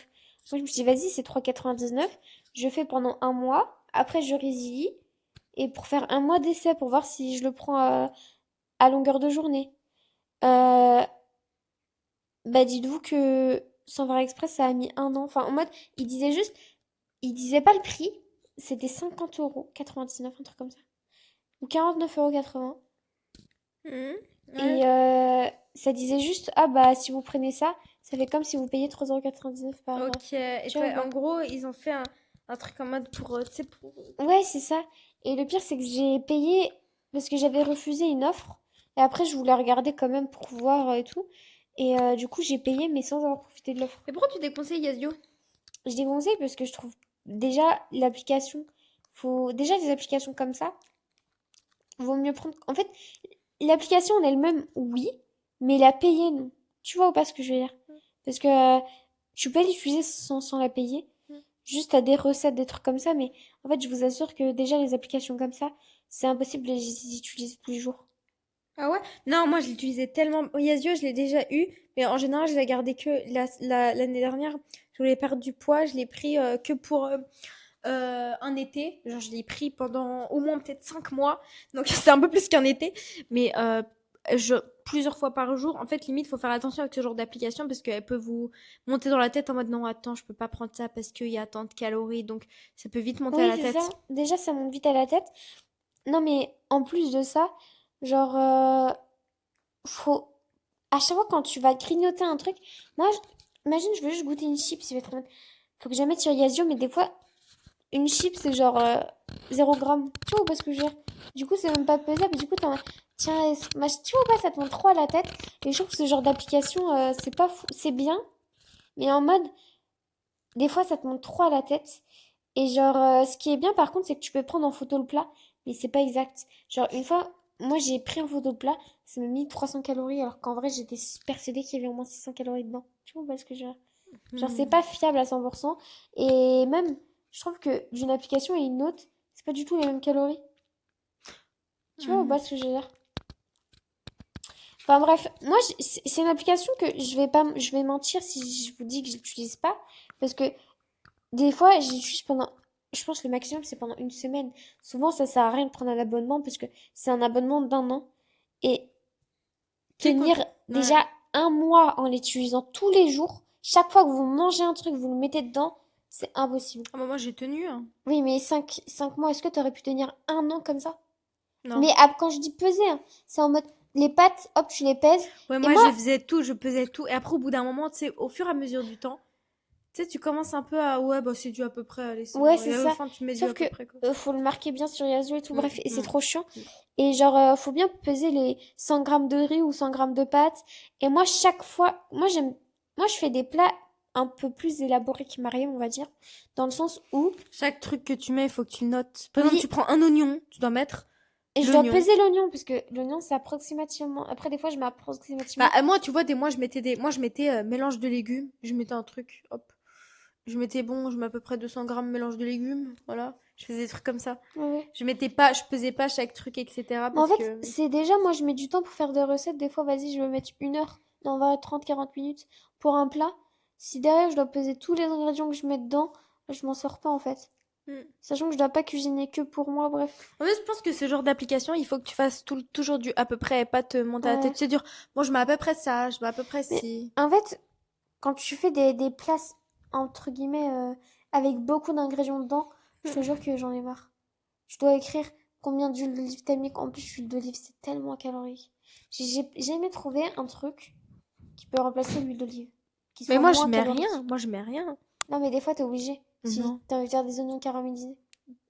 Speaker 2: je me suis dit, vas-y, c'est 3,99 €. Je fais pendant un mois. Après, je résilie. Et pour faire un mois d'essai, pour voir si je le prends à longueur de journée. Euh, Bah, dites-vous que sans faire exprès, ça a mis un an. Enfin, en mode, il disait juste, il disait pas le prix. C'était 50,99 €, un truc comme ça. Ou 49,80 €.
Speaker 1: Mhm. Ouais.
Speaker 2: Et ça disait juste, ah bah si vous prenez ça, ça fait comme si vous payez 3,99 € par mois.
Speaker 1: Ok. Et
Speaker 2: Tu vois ou
Speaker 1: en
Speaker 2: pas?
Speaker 1: gros, ils ont fait un truc en mode pour, tu sais, pour...
Speaker 2: Ouais, c'est ça. Et le pire, c'est que j'ai payé parce que j'avais refusé une offre. Et après, je voulais regarder quand même pour voir et tout. Et du coup, j'ai payé, mais sans avoir profité de l'offre.
Speaker 1: Mais pourquoi tu déconseilles Yazio?
Speaker 2: Je déconseille parce que je trouve déjà l'application, faut déjà des applications comme ça, vaut mieux prendre. En fait, l'application en elle-même, oui, mais la payer, non. Tu vois ou pas ce que je veux dire? Parce que tu peux l'utiliser sans la payer. Juste à des recettes, des trucs comme ça, mais en fait, je vous assure que déjà les applications comme ça, c'est impossible de les utiliser tous les jours.
Speaker 1: Ah ouais? Non, moi je l'utilisais tellement. Yazio, je l'ai déjà eu, mais en général, je l'ai gardé que l'année dernière. Je voulais perdre du poids, je l'ai pris que pour un été. Genre, je l'ai pris pendant au moins peut-être 5 mois. Donc, c'est un peu plus qu'un été. Mais plusieurs fois par jour. En fait, limite, il faut faire attention avec ce genre d'application parce qu'elle peut vous monter dans la tête en mode non, attends, je peux pas prendre ça parce qu'il y a tant de calories. Donc, ça peut vite monter à
Speaker 2: Oui,
Speaker 1: la
Speaker 2: c'est ça.
Speaker 1: tête.
Speaker 2: Déjà, ça monte vite à la tête. Non, mais en plus de ça, genre, faut. À chaque fois quand tu vas grignoter un truc, moi, imagine, je veux juste goûter une chips, il va être en mode, faut que je la mette sur Yazio, mais des fois, une chips, c'est genre 0 gramme. Tu vois ou pas ce que je veux dire? Du coup, c'est même pas pesable. Du coup, tiens, tu vois pas, ça te monte trop à la tête. Et je trouve que ce genre d'application, c'est pas fou. C'est bien, mais en mode, des fois, ça te monte trop à la tête. Et genre, ce qui est bien, par contre, c'est que tu peux prendre en photo le plat, mais c'est pas exact. Genre, une fois, moi, j'ai pris en photo le plat, ça m'a mis 300 calories, alors qu'en vrai, j'étais persuadée qu'il y avait au moins 600 calories dedans. Tu vois parce que genre, c'est
Speaker 1: Hmm.
Speaker 2: pas fiable à 100%. Et même, je trouve que d'une application et une autre, c'est pas du tout les mêmes calories. Tu vois ou
Speaker 1: Hmm.
Speaker 2: pas ce que je veux dire? Enfin bref, moi, c'est une application que je vais mentir si je vous dis que je l'utilise pas. Parce que des fois, j'utilise pendant, je pense que le maximum, c'est pendant une semaine. Souvent, ça sert à rien de prendre un abonnement parce que c'est un abonnement d'un an. Et
Speaker 1: Tu sais quoi?
Speaker 2: tenir
Speaker 1: Ouais.
Speaker 2: déjà un mois en l'utilisant tous les jours, chaque fois que vous mangez un truc, vous le mettez dedans, c'est impossible.
Speaker 1: Ah bah moi j'ai tenu, hein.
Speaker 2: Oui, mais cinq mois, est-ce que tu aurais pu tenir un an comme ça?
Speaker 1: Non.
Speaker 2: Mais quand je dis peser, hein, c'est en mode les pâtes, hop, tu les pèses.
Speaker 1: Ouais,
Speaker 2: Et
Speaker 1: moi
Speaker 2: moi,
Speaker 1: je faisais tout, je pesais tout. Et après, au bout d'un moment, tu sais, au fur et à mesure du temps, tu sais, tu commences un peu à. Ouais, bah c'est dû à peu près, allez, c'est
Speaker 2: ouais,
Speaker 1: bon.
Speaker 2: c'est
Speaker 1: Et à la
Speaker 2: ça.
Speaker 1: fin, tu mets du
Speaker 2: Sauf
Speaker 1: à
Speaker 2: que
Speaker 1: peu près, quoi.
Speaker 2: faut le marquer bien sur Yazoo et tout,
Speaker 1: Mm,
Speaker 2: bref, et c'est
Speaker 1: mm,
Speaker 2: trop chiant.
Speaker 1: mm.
Speaker 2: Et genre, faut bien peser les 100 grammes de riz ou 100 grammes de pâtes. Et moi, chaque fois, moi, je fais des plats un peu plus élaborés que Mariam, on va dire, dans le sens où,
Speaker 1: Chaque truc que tu mets, il faut que tu le notes. Par exemple, tu
Speaker 2: oui,
Speaker 1: prends un oignon, tu dois mettre
Speaker 2: et je dois
Speaker 1: l'oignon.
Speaker 2: peser l'oignon, parce que l'oignon, c'est approximativement, après, des fois, je mets
Speaker 1: Bah,
Speaker 2: approximativement,
Speaker 1: moi, tu vois, moi, je mettais mélange de légumes. Je mettais un truc, hop. Je mettais bon, je mets à peu près 200 grammes mélange de légumes. Voilà. Je faisais des trucs comme ça.
Speaker 2: ouais, ouais.
Speaker 1: Je pesais pas chaque truc, etc.
Speaker 2: Mais en
Speaker 1: Parce
Speaker 2: fait,
Speaker 1: que.
Speaker 2: c'est déjà, moi, je mets du temps pour faire des recettes. Des fois, vas-y, je vais mettre 1 heure, non, on va 30 40 minutes pour un plat. Si derrière, je dois peser tous les ingrédients que je mets dedans, je m'en sors pas, en fait.
Speaker 1: Hmm.
Speaker 2: Sachant que je dois pas cuisiner que pour moi, bref.
Speaker 1: En fait, je pense que ce genre d'application, il faut que tu fasses toujours du à peu près et pas te monter à la tête.
Speaker 2: Ouais.
Speaker 1: C'est dur. Bon, je mets à peu près ça, je mets à peu près
Speaker 2: Mais
Speaker 1: ci.
Speaker 2: en fait, quand tu fais des plats, entre guillemets, avec beaucoup d'ingrédients dedans, je te
Speaker 1: Hmm.
Speaker 2: jure que j'en ai marre. Je dois écrire combien d'huile d'olive t'as mis. En plus, l'huile d'olive, c'est tellement calorique. J'ai jamais trouvé un truc qui peut remplacer l'huile d'olive, qui
Speaker 1: Mais
Speaker 2: soit
Speaker 1: moi, je
Speaker 2: moins
Speaker 1: mets rien.
Speaker 2: calorique.
Speaker 1: Moi, je mets rien.
Speaker 2: Non, mais des fois, t'es obligé. Si
Speaker 1: Non.
Speaker 2: t'as envie de faire des oignons caramélisés.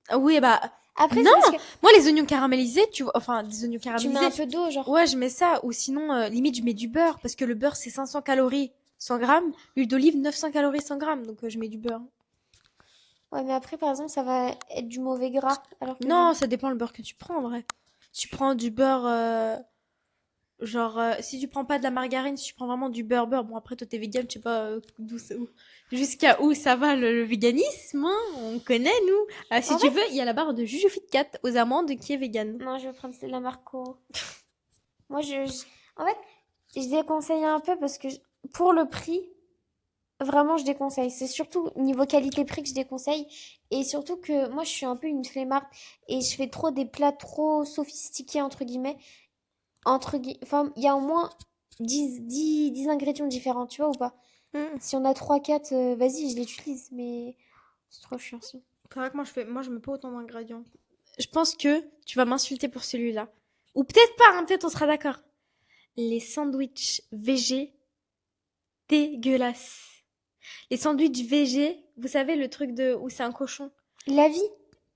Speaker 1: Ah oui, bah.
Speaker 2: Après,
Speaker 1: Non!
Speaker 2: c'est parce que
Speaker 1: Moi, les oignons caramélisés, tu vois. Enfin, des oignons
Speaker 2: tu mets un
Speaker 1: caramélisés.
Speaker 2: peu d'eau, genre.
Speaker 1: Ouais, je mets ça. Ou sinon, limite, je mets du beurre. Parce que le beurre, c'est 500 calories 100 grammes. L'huile d'olive, 900 calories 100 grammes. Donc, je mets du beurre.
Speaker 2: Ouais, mais après, par exemple, ça va être du mauvais gras. Alors que
Speaker 1: Non, ça dépend le beurre que tu prends, en vrai. Tu prends du beurre. Genre, si tu prends pas de la margarine, si tu prends vraiment du beurre. Bon, après, toi, t'es vegan, je sais pas jusqu'à où ça va le véganisme, hein, on connaît, nous. Ah, si
Speaker 2: En
Speaker 1: tu
Speaker 2: fait,
Speaker 1: veux, il y a la barre de Juju Fit Cat aux amandes qui est vegan.
Speaker 2: non, je vais prendre celle de la marque Coro. Moi, en fait, je déconseille un peu parce que pour le prix, vraiment, je déconseille. C'est surtout niveau qualité-prix que je déconseille. Et surtout que moi, je suis un peu une flemmarde et je fais trop des plats trop sophistiqués, entre guillemets. Enfin, il y a au moins 10 ingrédients différents, tu vois ou pas?
Speaker 1: Hmm.
Speaker 2: Si on a 3 4 vas-y, je l'utilise, mais c'est trop chiant sinon.
Speaker 1: C'est vrai que moi, je mets pas autant d'ingrédients. Je pense que tu vas m'insulter pour celui-là. Ou peut-être pas, hein, peut-être on sera d'accord. Les sandwichs végé dégueulasses. Les sandwichs végé, vous savez, le truc de où c'est un cochon.
Speaker 2: La vie,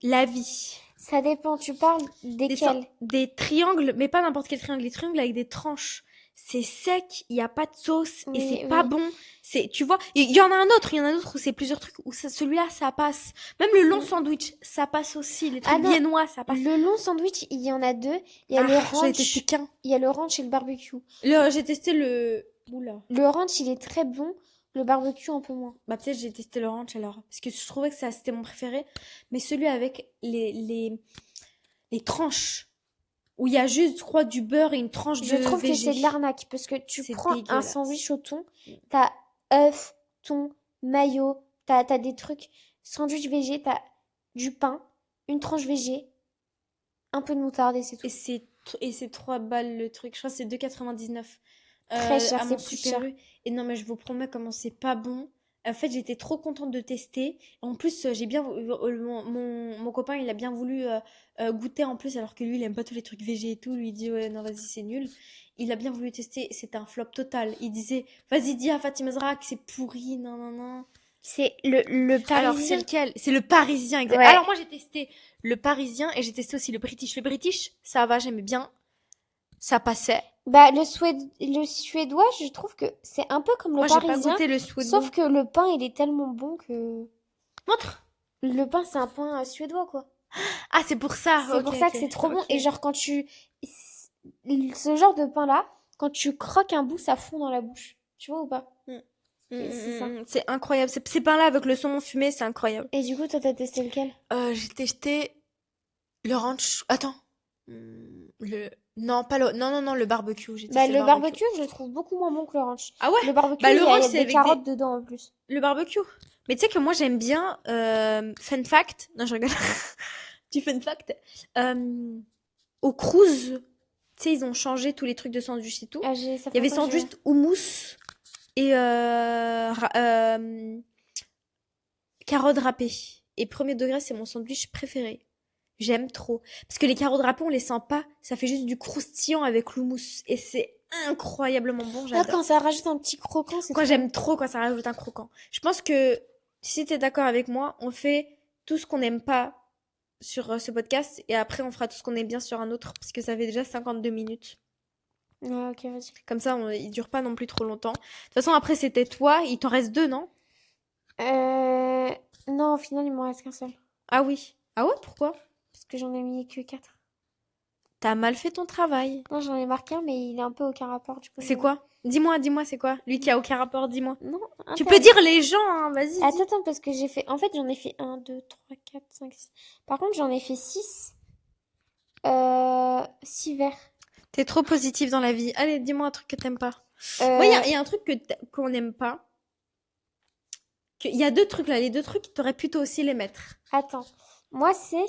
Speaker 1: La vie.
Speaker 2: ça dépend, tu parles desquels?
Speaker 1: Des triangles, mais pas n'importe quel triangle, des triangles avec des tranches. C'est sec, il n'y a pas de sauce et c'est
Speaker 2: Oui,
Speaker 1: pas
Speaker 2: oui.
Speaker 1: bon. C'est, tu vois, il y en a un autre où c'est plusieurs trucs où celui-là ça passe. Même le long
Speaker 2: Mm.
Speaker 1: sandwich, ça passe aussi. Les
Speaker 2: Ah
Speaker 1: trucs
Speaker 2: non,
Speaker 1: viennois, ça passe.
Speaker 2: le long sandwich, il y en a deux. Il y a
Speaker 1: Ah,
Speaker 2: le
Speaker 1: j'en ai testé
Speaker 2: ranch,
Speaker 1: qu'un.
Speaker 2: il y a le ranch et le barbecue.
Speaker 1: J'ai testé le. Oula.
Speaker 2: Le ranch, il est très bon, le barbecue un peu moins.
Speaker 1: Bah peut-être j'ai testé le ranch alors. Parce que je trouvais que ça c'était mon préféré. Mais celui avec les tranches. Où il y a juste, je crois, du beurre et une tranche
Speaker 2: Je
Speaker 1: de
Speaker 2: trouve que
Speaker 1: végé.
Speaker 2: c'est de l'arnaque parce que tu
Speaker 1: C'est
Speaker 2: prends un
Speaker 1: dégueulasse.
Speaker 2: sandwich au thon, t'as œuf, thon, mayo, t'as des trucs. Sandwich végé, t'as du pain, une tranche végé, un peu de moutarde et c'est
Speaker 1: Et
Speaker 2: tout.
Speaker 1: c'est 3 balles le truc. Je crois que c'est 2,99
Speaker 2: Très cher,
Speaker 1: à
Speaker 2: c'est
Speaker 1: mon
Speaker 2: plus
Speaker 1: Super
Speaker 2: cher.
Speaker 1: U. Et non, mais je vous promets comment c'est pas bon. En fait, j'étais trop contente de tester. En plus, j'ai bien mon copain, il a bien voulu goûter en plus, alors que lui, il aime pas tous les trucs végé et tout. Lui, il dit ouais, non, vas-y, c'est nul. Il a bien voulu tester. C'était un flop total. Il disait, vas-y, dis à Fatima Zahra que c'est pourri, non, non, non.
Speaker 2: C'est le
Speaker 1: Alors, c'est
Speaker 2: Parisien.
Speaker 1: lequel? C'est le Parisien, exact.
Speaker 2: Ouais.
Speaker 1: Alors, moi, j'ai testé le Parisien et j'ai testé aussi le British. Le British, ça va, j'aimais bien. Ça passait.
Speaker 2: Bah, le suédois, je trouve que c'est un peu comme le
Speaker 1: Moi, j'ai pas
Speaker 2: parisien,
Speaker 1: goûté le suédois.
Speaker 2: sauf que le pain, il est tellement bon que...
Speaker 1: Montre.
Speaker 2: Le pain, c'est un pain suédois, quoi.
Speaker 1: Ah, c'est pour ça.
Speaker 2: C'est
Speaker 1: Ok,
Speaker 2: pour ça que
Speaker 1: ok,
Speaker 2: c'est trop bon.
Speaker 1: ok.
Speaker 2: Et genre, quand tu... Ce genre de pain-là, quand tu croques un bout, ça fond dans la bouche. Tu vois ou pas? C'est ça.
Speaker 1: C'est incroyable. Ces pains-là avec le saumon fumé, c'est incroyable.
Speaker 2: Et du coup, toi, t'as testé lequel?
Speaker 1: J'ai testé le ranch. Attends. Le. Non, pas le. Non, non, non, le barbecue. J'ai
Speaker 2: Bah,
Speaker 1: testé
Speaker 2: le barbecue, je le trouve beaucoup moins bon que le ranch.
Speaker 1: Ah ouais?
Speaker 2: Le barbecue,
Speaker 1: Bah,
Speaker 2: il
Speaker 1: le
Speaker 2: y a,
Speaker 1: ranch,
Speaker 2: il y a
Speaker 1: c'est
Speaker 2: des
Speaker 1: avec
Speaker 2: carottes dedans en plus.
Speaker 1: le barbecue. Mais tu sais que moi, j'aime bien. Fun fact. Non, je rigole. Petit fun fact. Au Cruz, tu sais, ils ont changé tous les trucs de sandwich et tout.
Speaker 2: Ça
Speaker 1: Il y
Speaker 2: fait
Speaker 1: avait
Speaker 2: longtemps que
Speaker 1: sandwich houmous et carottes râpées. Et premier degré, c'est mon sandwich préféré. J'aime trop. Parce que les carottes râpées, on les sent pas. Ça fait juste du croustillant avec l'houmous. Et c'est incroyablement bon,
Speaker 2: Ah,
Speaker 1: j'adore.
Speaker 2: quand ça rajoute un petit croquant, c'est
Speaker 1: Quoi,
Speaker 2: trop
Speaker 1: j'aime trop quand ça rajoute un croquant. Je pense que si t'es d'accord avec moi, on fait tout ce qu'on n'aime pas sur ce podcast et après on fera tout ce qu'on aime bien sur un autre parce que ça fait déjà 52 minutes.
Speaker 2: bon. Ouais, ok, vas-y.
Speaker 1: Comme ça, il dure pas non plus trop longtemps. De toute façon, après c'était toi, il t'en reste deux, non?
Speaker 2: Non, au final, il m'en reste qu'un seul.
Speaker 1: Ah oui. Ah ouais, pourquoi?
Speaker 2: Parce que j'en ai mis que 4.
Speaker 1: T'as mal fait ton travail.
Speaker 2: Non, j'en ai marqué un, mais il est un peu aucun rapport, du coup.
Speaker 1: C'est quoi? Dis-moi, c'est quoi? Lui qui a aucun rapport, dis-moi.
Speaker 2: Non,
Speaker 1: Tu peux dire les gens, hein, vas-y. Dis.
Speaker 2: Attends, parce que j'ai fait... En fait, j'en ai fait 1, 2, 3, 4, 5, 6. Par contre, j'en ai fait 6. 6 verres.
Speaker 1: T'es trop positif dans la vie. Allez, dis-moi un truc que t'aimes pas.
Speaker 2: Euh,
Speaker 1: Moi, il y a un truc qu'on n'aime pas. Il y a deux trucs là, les deux trucs, t'aurais plutôt aussi les mettre.
Speaker 2: Attends. Moi, c'est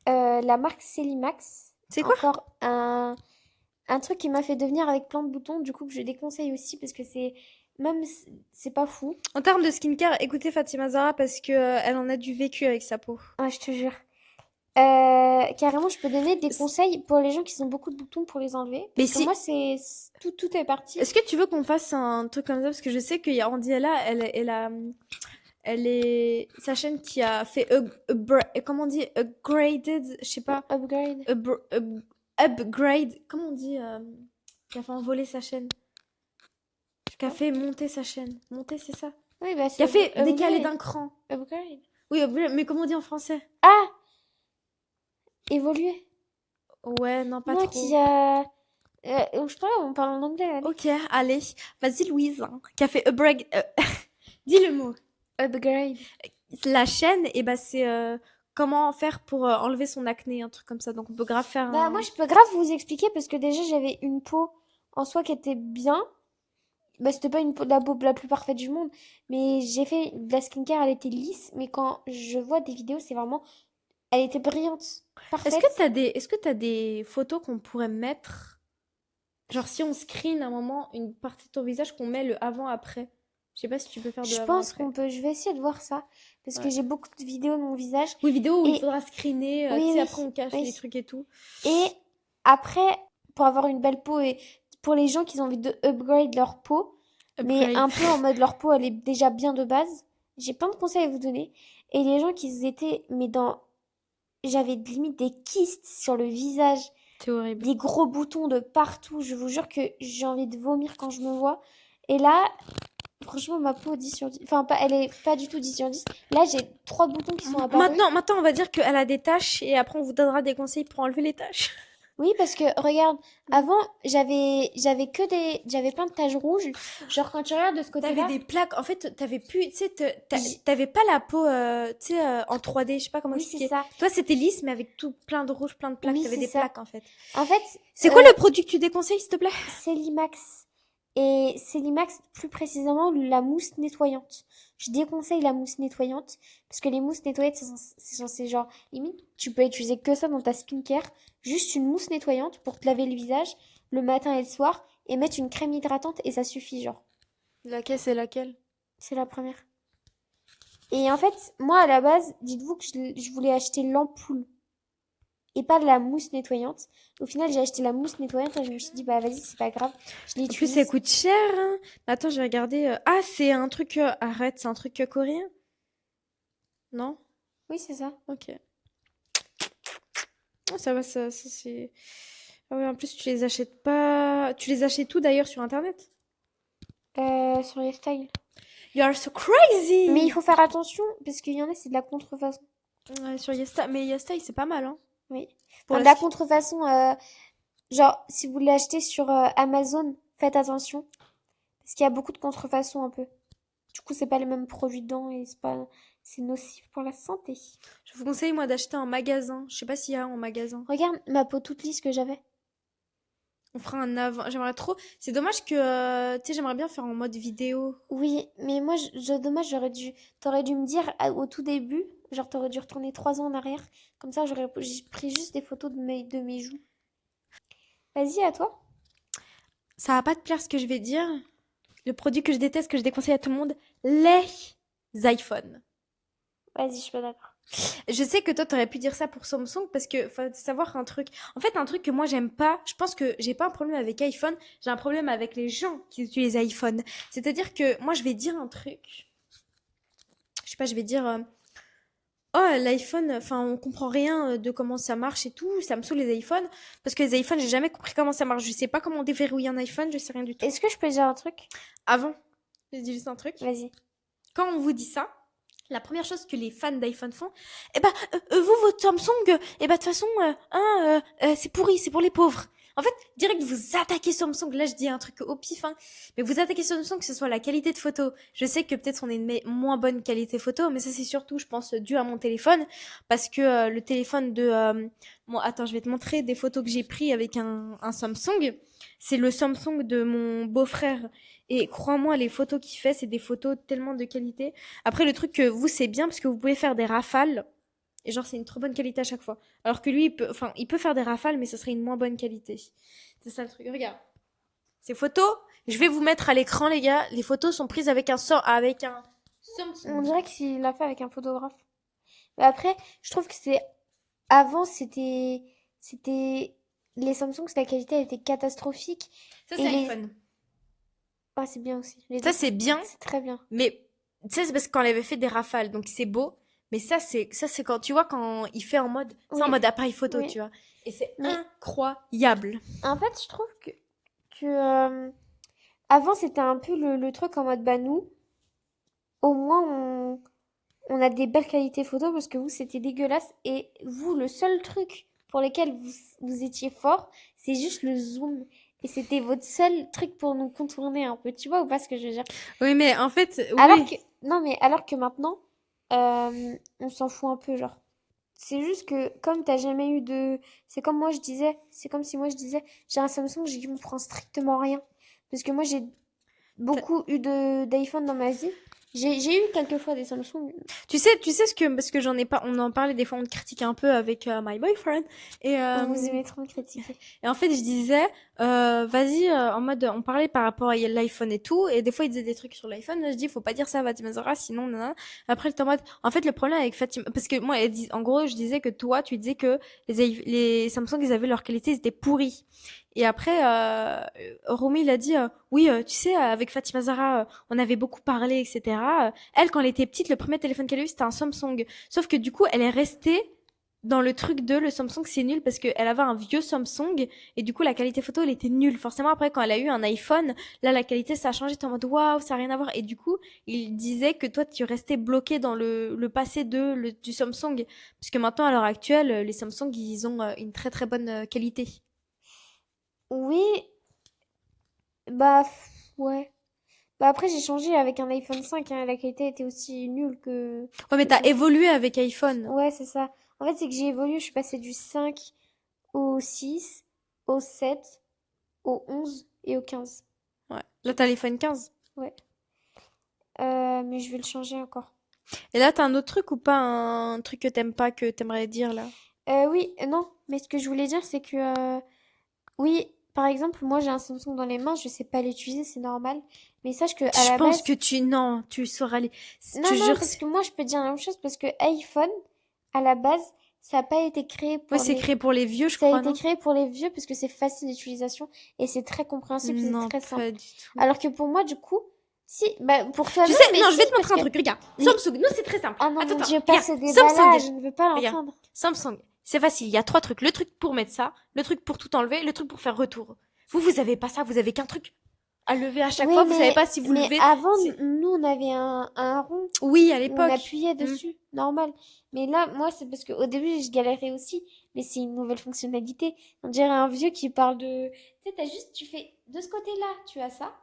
Speaker 2: la marque Celimax.
Speaker 1: C'est quoi?
Speaker 2: Encore un truc qui m'a fait devenir avec plein de boutons, du coup, que je déconseille aussi, parce que c'est... Même, c'est pas fou.
Speaker 1: En termes de skincare, écoutez Fatima Zara parce que elle en a du vécu avec sa peau.
Speaker 2: Ah, je te jure. Carrément, je peux donner des conseils pour les gens qui ont beaucoup de boutons pour les enlever.
Speaker 1: Mais
Speaker 2: Parce que
Speaker 1: si,
Speaker 2: moi, tout est parti.
Speaker 1: est-ce que tu veux qu'on fasse un truc comme ça? Parce que je sais qu'il y a Andiella, elle est sa chaîne qui a fait comment on dit upgraded, je sais pas,
Speaker 2: Upgrade.
Speaker 1: upgrade, comment on dit, qui a fait envoler sa chaîne, qui a fait monter sa chaîne, monter c'est ça,
Speaker 2: Oui, bah,
Speaker 1: qui
Speaker 2: c'est
Speaker 1: a fait décaler
Speaker 2: upgrade.
Speaker 1: d'un cran.
Speaker 2: Upgrade.
Speaker 1: Oui, mais comment on dit en français?
Speaker 2: Ah! Évoluer.
Speaker 1: Ouais, non, pas
Speaker 2: Non,
Speaker 1: trop.
Speaker 2: qui a... je sais pas, on parle en anglais, allez.
Speaker 1: Ok, allez, vas-y Louise, hein, qui a fait upgrade, dis le mot.
Speaker 2: Upgrade.
Speaker 1: La chaîne, et bah c'est comment faire pour enlever son acné, un truc comme ça. Donc on peut grave faire
Speaker 2: Bah,
Speaker 1: un...
Speaker 2: moi, je peux grave vous expliquer parce que déjà, j'avais une peau en soi qui était bien. Bah, c'était pas la peau la plus parfaite du monde, mais j'ai fait de la skincare, elle était lisse, mais quand je vois des vidéos, c'est vraiment... Elle était brillante,
Speaker 1: Est-ce
Speaker 2: parfaite.
Speaker 1: que t'as des photos qu'on pourrait mettre? Genre si on screen à un moment une partie de ton visage qu'on met le avant-après. Je sais pas si tu peux faire de
Speaker 2: Je pense
Speaker 1: avant-après.
Speaker 2: qu'on peut... Je vais essayer de voir ça, parce que
Speaker 1: Ouais.
Speaker 2: j'ai beaucoup de vidéos de mon visage.
Speaker 1: Oui, vidéo où il
Speaker 2: Et
Speaker 1: faudra screener, tu
Speaker 2: oui,
Speaker 1: sais,
Speaker 2: oui,
Speaker 1: après on cache
Speaker 2: oui.
Speaker 1: les trucs et tout.
Speaker 2: Et après, pour avoir une belle peau et pour les gens qui ont envie de upgrade leur peau, mais
Speaker 1: Upgrade.
Speaker 2: un peu en mode leur peau, elle est déjà bien de base, j'ai plein de conseils à vous donner. Et les gens qui étaient, mais dans... J'avais limite des kystes sur le visage,
Speaker 1: C'est horrible.
Speaker 2: des gros boutons de partout. Je vous jure que j'ai envie de vomir quand je me vois. Et là, franchement, ma peau 10 sur 10. Enfin, pas, elle est pas du tout 10 sur 10. Là, j'ai 3 boutons qui sont apparus.
Speaker 1: Maintenant, on va dire qu'elle a des taches et après on vous donnera des conseils pour enlever les taches.
Speaker 2: Oui, parce que regarde, avant, j'avais plein de taches rouges. Genre, quand tu regardes de ce
Speaker 1: T'avais
Speaker 2: côté-là,
Speaker 1: des plaques. En fait, t'avais plus, tu sais,
Speaker 2: J-
Speaker 1: t'avais pas la peau, tu sais, en 3D. Je sais pas comment
Speaker 2: oui, c'est
Speaker 1: expliquer.
Speaker 2: ça.
Speaker 1: Toi, c'était lisse, mais avec tout plein de rouge, plein de plaques.
Speaker 2: Oui,
Speaker 1: T'avais
Speaker 2: c'est
Speaker 1: des
Speaker 2: ça.
Speaker 1: plaques, en fait.
Speaker 2: En fait,
Speaker 1: C'est quoi le produit que tu déconseilles, s'il te plaît?
Speaker 2: Celimax. Et Celimax, plus précisément, la mousse nettoyante. Je déconseille la mousse nettoyante, parce que les mousses nettoyantes, c'est censé, genre, limite, tu peux utiliser que ça dans ta skincare. Juste une mousse nettoyante pour te laver le visage le matin et le soir, et mettre une crème hydratante, et ça suffit, genre.
Speaker 1: Laquelle, c'est laquelle?
Speaker 2: C'est la première. Et en fait, moi, à la base, dites-vous que je voulais acheter l'ampoule et pas la mousse nettoyante. Au final, j'ai acheté la mousse nettoyante et je me suis dit, bah vas-y, c'est pas grave, je
Speaker 1: En plus, ça
Speaker 2: l'utilise.
Speaker 1: coûte cher, hein. Attends, je vais regarder. Ah, c'est un truc. Arrête, c'est un truc coréen? Non?
Speaker 2: Oui, c'est ça.
Speaker 1: Ok. Ah, ça va, c'est... Ah ouais, en plus, tu les achètes pas... Tu les achètes où d'ailleurs sur Internet?
Speaker 2: Sur les styles.
Speaker 1: You are so
Speaker 2: Mais il
Speaker 1: crazy!
Speaker 2: faut faire attention parce qu'il y en a, c'est de la contrefaçon.
Speaker 1: Ouais, sur Yesta. Mais Yesta, c'est pas mal, hein.
Speaker 2: Oui.
Speaker 1: Pour
Speaker 2: Enfin, de
Speaker 1: la
Speaker 2: la
Speaker 1: ski.
Speaker 2: contrefaçon, genre, si vous l'achetez sur Amazon, faites attention. Parce qu'il y a beaucoup de contrefaçon un peu. Du coup, c'est pas les mêmes produits dedans et c'est pas, c'est nocif pour la santé.
Speaker 1: Je vous conseille, moi, d'acheter en magasin. Je sais pas s'il y a en magasin.
Speaker 2: Regarde ma peau toute lisse que j'avais.
Speaker 1: On fera un avant. J'aimerais trop. C'est dommage que. Tu sais, j'aimerais bien faire en mode vidéo.
Speaker 2: Oui, mais moi, dommage, t'aurais dû me dire au tout début, genre t'aurais dû retourner 3 ans en arrière. Comme ça, j'ai pris juste des photos de mes joues. Vas-y, à toi.
Speaker 1: Ça va pas te plaire ce que je vais dire. Le produit que je déteste, que je déconseille à tout le monde, les iPhones.
Speaker 2: Vas-y, je suis pas d'accord.
Speaker 1: Je sais que toi, t'aurais pu dire ça pour Samsung parce que faut savoir un truc. En fait, un truc que moi, j'aime pas, je pense que j'ai pas un problème avec iPhone, j'ai un problème avec les gens qui utilisent iPhone. C'est-à-dire que moi, je vais dire un truc. Je sais pas, je vais dire. Oh, l'iPhone, enfin, on comprend rien de comment ça marche et tout. Ça me saoule les iPhones. Parce que les iPhones, j'ai jamais compris comment ça marche. Je sais pas comment déverrouiller un iPhone, je sais rien du tout.
Speaker 2: Est-ce que je peux dire un truc?
Speaker 1: Avant, je dis juste un truc.
Speaker 2: Vas-y.
Speaker 1: Quand on vous dit ça, la première chose que les fans d'iPhone font, eh ben, vous, votre Samsung, eh ben, de toute façon, c'est pourri, c'est pour les pauvres. En fait, direct, vous attaquez Samsung. Là, je dis un truc au pif, hein. Mais vous attaquez Samsung, que ce soit la qualité de photo. Je sais que peut-être on est une moins bonne qualité photo, mais ça, c'est surtout, je pense, dû à mon téléphone. Parce que le téléphone de... Bon, attends, je vais te montrer des photos que j'ai prises avec un Samsung. C'est le Samsung de mon beau-frère. Et crois-moi, les photos qu'il fait, c'est des photos tellement de qualité. Après, le truc que vous, c'est bien parce que vous pouvez faire des rafales. Et genre, c'est une trop bonne qualité à chaque fois. Alors que lui, il peut faire des rafales, mais ça serait une moins bonne qualité. C'est ça le truc. Regarde. Ces photos, je vais vous mettre à l'écran, les gars. Les photos sont prises avec avec un
Speaker 2: On
Speaker 1: Samsung.
Speaker 2: dirait qu'il l'a fait avec un photographe. Mais après, je trouve que c'est avant, c'était les Samsung, la qualité elle était catastrophique
Speaker 1: Ça,
Speaker 2: et
Speaker 1: c'est
Speaker 2: les
Speaker 1: iPhone.
Speaker 2: ah, c'est bien aussi. Les deux,
Speaker 1: Ça, c'est bien,
Speaker 2: c'est très bien.
Speaker 1: mais ça, c'est parce qu'on avait fait des rafales, donc c'est beau. Mais ça, c'est quand, tu vois, quand il fait en mode, c'est en
Speaker 2: Oui,
Speaker 1: mode appareil photo,
Speaker 2: oui.
Speaker 1: tu vois. Et c'est
Speaker 2: Mais
Speaker 1: incroyable.
Speaker 2: en fait, je trouve que avant c'était un peu le truc en mode bah nous, au moins on a des belles qualités photo parce que vous c'était dégueulasse et vous le seul truc pour lequel vous étiez fort, c'est juste le zoom. Et c'était votre seul truc pour nous contourner un peu. Tu vois ou pas ce que je veux dire?
Speaker 1: Oui, mais en fait,
Speaker 2: Alors
Speaker 1: oui.
Speaker 2: que, non, mais alors que maintenant, on s'en fout un peu, genre. C'est juste que, comme t'as jamais eu de. C'est comme moi je disais, c'est comme si moi je disais, j'ai un Samsung, je me prends strictement rien. Parce que moi j'ai beaucoup eu d'iPhone dans ma vie. J'ai eu quelques fois des Samsung.
Speaker 1: Tu sais ce que, parce que j'en ai pas, on en parlait des fois, on critique un peu avec my boyfriend. Et,
Speaker 2: Vous aimez trop me critiquer.
Speaker 1: et en fait, je disais, vas-y, en mode, on parlait par rapport à l'iPhone et tout, et des fois, il disait des trucs sur l'iPhone, je dis, faut pas dire ça à Fatima Zahra, sinon, nanana. Après, le temps en mode, en fait, le problème avec Fatima, parce que moi, en gros, je disais que toi, tu disais que les Samsung, ils avaient leur qualité, ils étaient pourris. Et après, Romy, il a dit, oui, tu sais, avec Fatima Zahra, on avait beaucoup parlé, etc. Elle, quand elle était petite, le premier téléphone qu'elle a eu, c'était un Samsung. Sauf que du coup, elle est restée dans le truc de le Samsung c'est nul parce qu'elle avait un vieux Samsung et du coup la qualité photo elle était nulle. Forcément après quand elle a eu un iPhone, là la qualité ça a changé, t'es en mode waouh ça a rien à voir et du coup il disait que toi tu restais bloqué dans le passé du Samsung parce que maintenant à l'heure actuelle les Samsung ils ont une très très bonne qualité.
Speaker 2: Oui, bah, ouais. Bah après, j'ai changé avec un iPhone 5, hein, la qualité était aussi nulle que
Speaker 1: Ouais mais
Speaker 2: le
Speaker 1: t'as
Speaker 2: Samsung.
Speaker 1: évolué avec iPhone.
Speaker 2: Ouais, c'est ça. En fait, c'est que j'ai évolué, je suis passée du 5 au 6, au 7, au 11 et au 15.
Speaker 1: Ouais. Là
Speaker 2: J'ai
Speaker 1: t'as
Speaker 2: passé.
Speaker 1: l'iPhone 15.
Speaker 2: Ouais. Mais je vais le changer encore.
Speaker 1: Et là t'as un autre truc ou pas un truc que t'aimes pas que t'aimerais dire là?
Speaker 2: Oui, non, mais ce que je voulais dire, c'est que, oui, par exemple, moi j'ai un Samsung dans les mains, je sais pas l'utiliser, c'est normal. Mais sache que à
Speaker 1: Je
Speaker 2: la
Speaker 1: pense que
Speaker 2: base,
Speaker 1: non, tu sauras
Speaker 2: non,
Speaker 1: je
Speaker 2: non,
Speaker 1: jure.
Speaker 2: parce que moi je peux te dire la même chose, parce que iPhone, à la base, ça n'a pas été créé
Speaker 1: Ouais,
Speaker 2: pour
Speaker 1: c'est
Speaker 2: les.
Speaker 1: créé pour les vieux, je
Speaker 2: Ça a
Speaker 1: crois,
Speaker 2: été
Speaker 1: non?
Speaker 2: créé pour les vieux parce que c'est facile d'utilisation et c'est très compréhensible, c'est
Speaker 1: Non,
Speaker 2: très simple.
Speaker 1: pas du tout.
Speaker 2: Alors que pour moi, du coup, Si, bah pour toi
Speaker 1: Tu
Speaker 2: non,
Speaker 1: sais,
Speaker 2: mais
Speaker 1: non, je vais
Speaker 2: si,
Speaker 1: te montrer un
Speaker 2: parce que...
Speaker 1: truc, regarde.
Speaker 2: Mais-
Speaker 1: Samsung, non, c'est très simple.
Speaker 2: Ah non,
Speaker 1: Attends,
Speaker 2: mon
Speaker 1: attends,
Speaker 2: Dieu, pas
Speaker 1: regarde.
Speaker 2: ce débat-là,
Speaker 1: Samsung,
Speaker 2: je ne veux pas
Speaker 1: regarde.
Speaker 2: l'entendre.
Speaker 1: Samsung, c'est facile, il y a 3 trucs. Le truc pour mettre ça, le truc pour tout enlever, le truc pour faire retour. Vous avez pas ça, vous avez qu'un truc à lever à chaque
Speaker 2: Oui,
Speaker 1: fois, vous savez pas si vous
Speaker 2: mais
Speaker 1: levez.
Speaker 2: avant,
Speaker 1: c'est-
Speaker 2: nous, on avait un rond
Speaker 1: Oui, à
Speaker 2: où on
Speaker 1: l'époque.
Speaker 2: appuyait dessus, normal. Mais là, moi, c'est parce qu'au début, je galérais aussi, mais c'est une nouvelle fonctionnalité. On dirait un vieux qui parle de... Tu sais, tu fais de ce côté-là, tu as ça.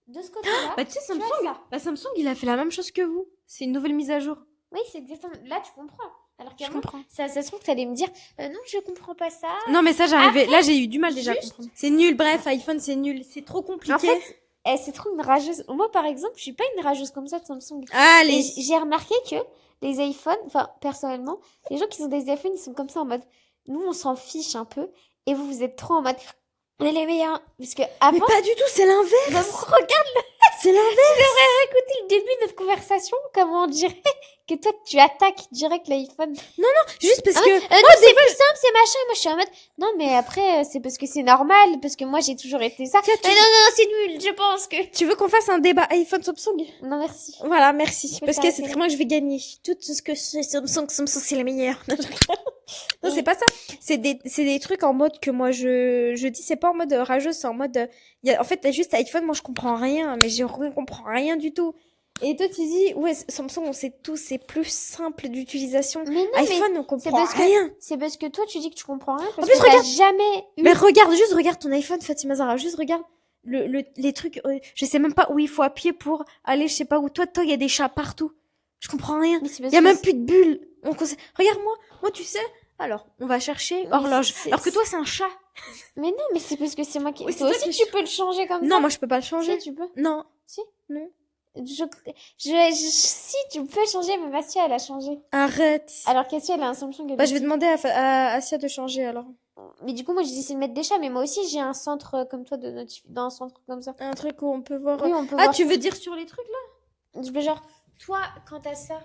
Speaker 2: De ce côté-là,
Speaker 1: Bah, tu sais,
Speaker 2: tu as
Speaker 1: Samsung,
Speaker 2: ça.
Speaker 1: bah, Samsung, il a fait la même chose que vous. C'est une nouvelle mise à jour.
Speaker 2: Oui, c'est exactement... Là, tu comprends. Alors
Speaker 1: Je
Speaker 2: qu'avant,
Speaker 1: comprends.
Speaker 2: ça se trouve que tu allais me dire, non, je comprends pas ça.
Speaker 1: Non, mais ça, j'arrivais.
Speaker 2: Après,
Speaker 1: Là, j'ai eu du mal déjà à
Speaker 2: juste-
Speaker 1: comprendre. C'est nul, bref, iPhone, c'est nul. C'est trop compliqué.
Speaker 2: En fait, c'est trop une rageuse. Moi, par exemple, je suis pas une rageuse comme ça de Samsung. Et
Speaker 1: Allez.
Speaker 2: j'ai remarqué que les iPhones, enfin, personnellement, les gens qui ont des iPhones, ils sont comme ça en mode, nous, on s'en fiche un peu, et vous, vous êtes trop en mode, on est les meilleurs. Parce que
Speaker 1: Mais
Speaker 2: avant,
Speaker 1: pas du tout, c'est l'inverse.
Speaker 2: non, mais regarde,
Speaker 1: C'est l'inverse.
Speaker 2: écoutez le début de notre conversation, comment on dirait que toi, tu attaques direct l'iPhone.
Speaker 1: Juste parce
Speaker 2: Ah
Speaker 1: que.
Speaker 2: ouais, non, c'est plus simple, c'est machin. Moi, je suis en mode, non, mais après, c'est parce que c'est normal, parce que moi, j'ai toujours été ça.
Speaker 1: Tiens,
Speaker 2: Mais non, non, c'est nul, je pense que.
Speaker 1: Tu veux qu'on fasse un débat iPhone Samsung?
Speaker 2: Non, merci.
Speaker 1: Voilà, merci.
Speaker 2: peux
Speaker 1: Parce que
Speaker 2: t'arrêter
Speaker 1: c'est
Speaker 2: là.
Speaker 1: moi que je vais gagner. Tout ce que c'est Samsung, c'est la meilleure. Non,
Speaker 2: Et-
Speaker 1: c'est pas ça. C'est des trucs en mode que moi je dis, c'est pas en mode rageuse, c'est en mode. En fait, t'as juste iPhone, moi je comprends rien, mais je comprends rien du tout. Et toi, tu dis, ouais, Samsung, on sait tout, c'est plus simple d'utilisation.
Speaker 2: Mais non,
Speaker 1: iPhone, on
Speaker 2: c'est
Speaker 1: comprend
Speaker 2: parce que
Speaker 1: rien.
Speaker 2: c'est parce que toi tu dis que tu comprends rien parce
Speaker 1: plus,
Speaker 2: que t'as jamais eu.
Speaker 1: Mais regarde, juste regarde ton iPhone, Fatima Zara, juste regarde les trucs. Je sais même pas où il faut appuyer pour aller, je sais pas où. Toi, il y a des chats partout. Je comprends rien.
Speaker 2: Mais c'est
Speaker 1: Il
Speaker 2: parce
Speaker 1: y a
Speaker 2: que
Speaker 1: même plus de bulles. Regarde moi, tu sais. Alors, on va chercher
Speaker 2: Mais
Speaker 1: horloge.
Speaker 2: c'est-
Speaker 1: Alors que toi, c'est un chat.
Speaker 2: Mais non, mais c'est parce que c'est moi qui.
Speaker 1: Oui, c'est
Speaker 2: Toi
Speaker 1: toi
Speaker 2: aussi
Speaker 1: qui-
Speaker 2: tu peux le changer comme ça.
Speaker 1: Non, moi, je peux pas le
Speaker 2: Si,
Speaker 1: changer.
Speaker 2: tu peux.
Speaker 1: Non.
Speaker 2: Si.
Speaker 1: Non.
Speaker 2: Si tu peux changer, mais Bastia elle a changé.
Speaker 1: Arrête.
Speaker 2: Alors qu'Assia elle a un Samsung. elle
Speaker 1: Bah, je vais
Speaker 2: aussi.
Speaker 1: demander à Asia de changer alors.
Speaker 2: Mais du coup moi j'ai décidé de mettre des chats, mais moi aussi j'ai un centre comme toi dans un centre comme ça.
Speaker 1: Un truc où on peut voir.
Speaker 2: Oui, on peut
Speaker 1: Ah,
Speaker 2: voir.
Speaker 1: tu veux dire sur les trucs là?
Speaker 2: Je veux genre toi quand t'as ça.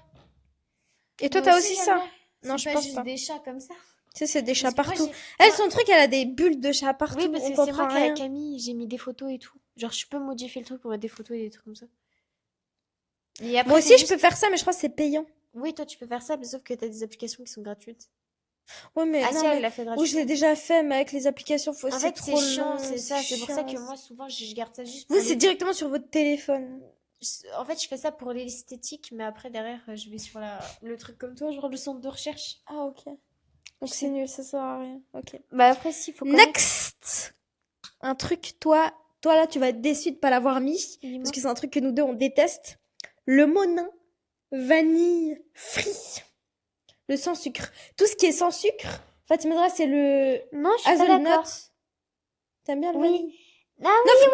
Speaker 1: Et toi,
Speaker 2: moi
Speaker 1: t'as aussi
Speaker 2: j'aime
Speaker 1: ça?
Speaker 2: bien.
Speaker 1: Non,
Speaker 2: C'est
Speaker 1: je pense
Speaker 2: juste
Speaker 1: pas.
Speaker 2: des chats comme ça.
Speaker 1: Tu sais, c'est des chats
Speaker 2: Parce que moi,
Speaker 1: partout.
Speaker 2: j'ai-
Speaker 1: Elle, son truc, elle a des bulles de chats partout.
Speaker 2: Oui, parce
Speaker 1: on
Speaker 2: que c'est
Speaker 1: comprend
Speaker 2: moi qui
Speaker 1: rien.
Speaker 2: a Camille, j'ai mis des photos et tout. Genre, je peux modifier le truc pour mettre des photos et des trucs comme ça. Et après,
Speaker 1: Moi aussi,
Speaker 2: c'est
Speaker 1: je
Speaker 2: juste-
Speaker 1: peux faire ça, mais je crois que c'est payant.
Speaker 2: Oui, toi, tu peux faire ça, mais sauf que t'as des applications qui sont gratuites.
Speaker 1: Ouais, mais
Speaker 2: Ah
Speaker 1: non,
Speaker 2: si,
Speaker 1: mais
Speaker 2: elle l'a fait
Speaker 1: oui, je
Speaker 2: gratuitement.
Speaker 1: l'ai déjà fait, mais avec les applications,
Speaker 2: En fait, c'est
Speaker 1: trop
Speaker 2: chiant,
Speaker 1: long,
Speaker 2: c'est ça. C'est pour ça que
Speaker 1: chiant.
Speaker 2: moi, souvent, je garde ça juste
Speaker 1: Vous,
Speaker 2: pour
Speaker 1: c'est directement sur votre téléphone.
Speaker 2: En fait, je fais ça pour l'esthétique, mais après, derrière, je vais sur le truc comme toi, genre le centre de recherche.
Speaker 1: Ah, ok. Donc
Speaker 2: Je
Speaker 1: c'est
Speaker 2: sais.
Speaker 1: nul, ça sert à rien. Ok.
Speaker 2: Bah après, si, faut connaître.
Speaker 1: Next! Un truc, toi là, tu vas être déçu de pas l'avoir mis,
Speaker 2: Dis-moi.
Speaker 1: parce que c'est un truc que nous deux, on déteste. Le Monin vanille free. Le sans sucre. Tout ce qui est sans sucre, Fatima Zahra, c'est le
Speaker 2: Non, je suis pas d'accord.
Speaker 1: hazelnut. T'aimes bien le
Speaker 2: Oui.
Speaker 1: vanille?
Speaker 2: Ah
Speaker 1: Non,
Speaker 2: oui,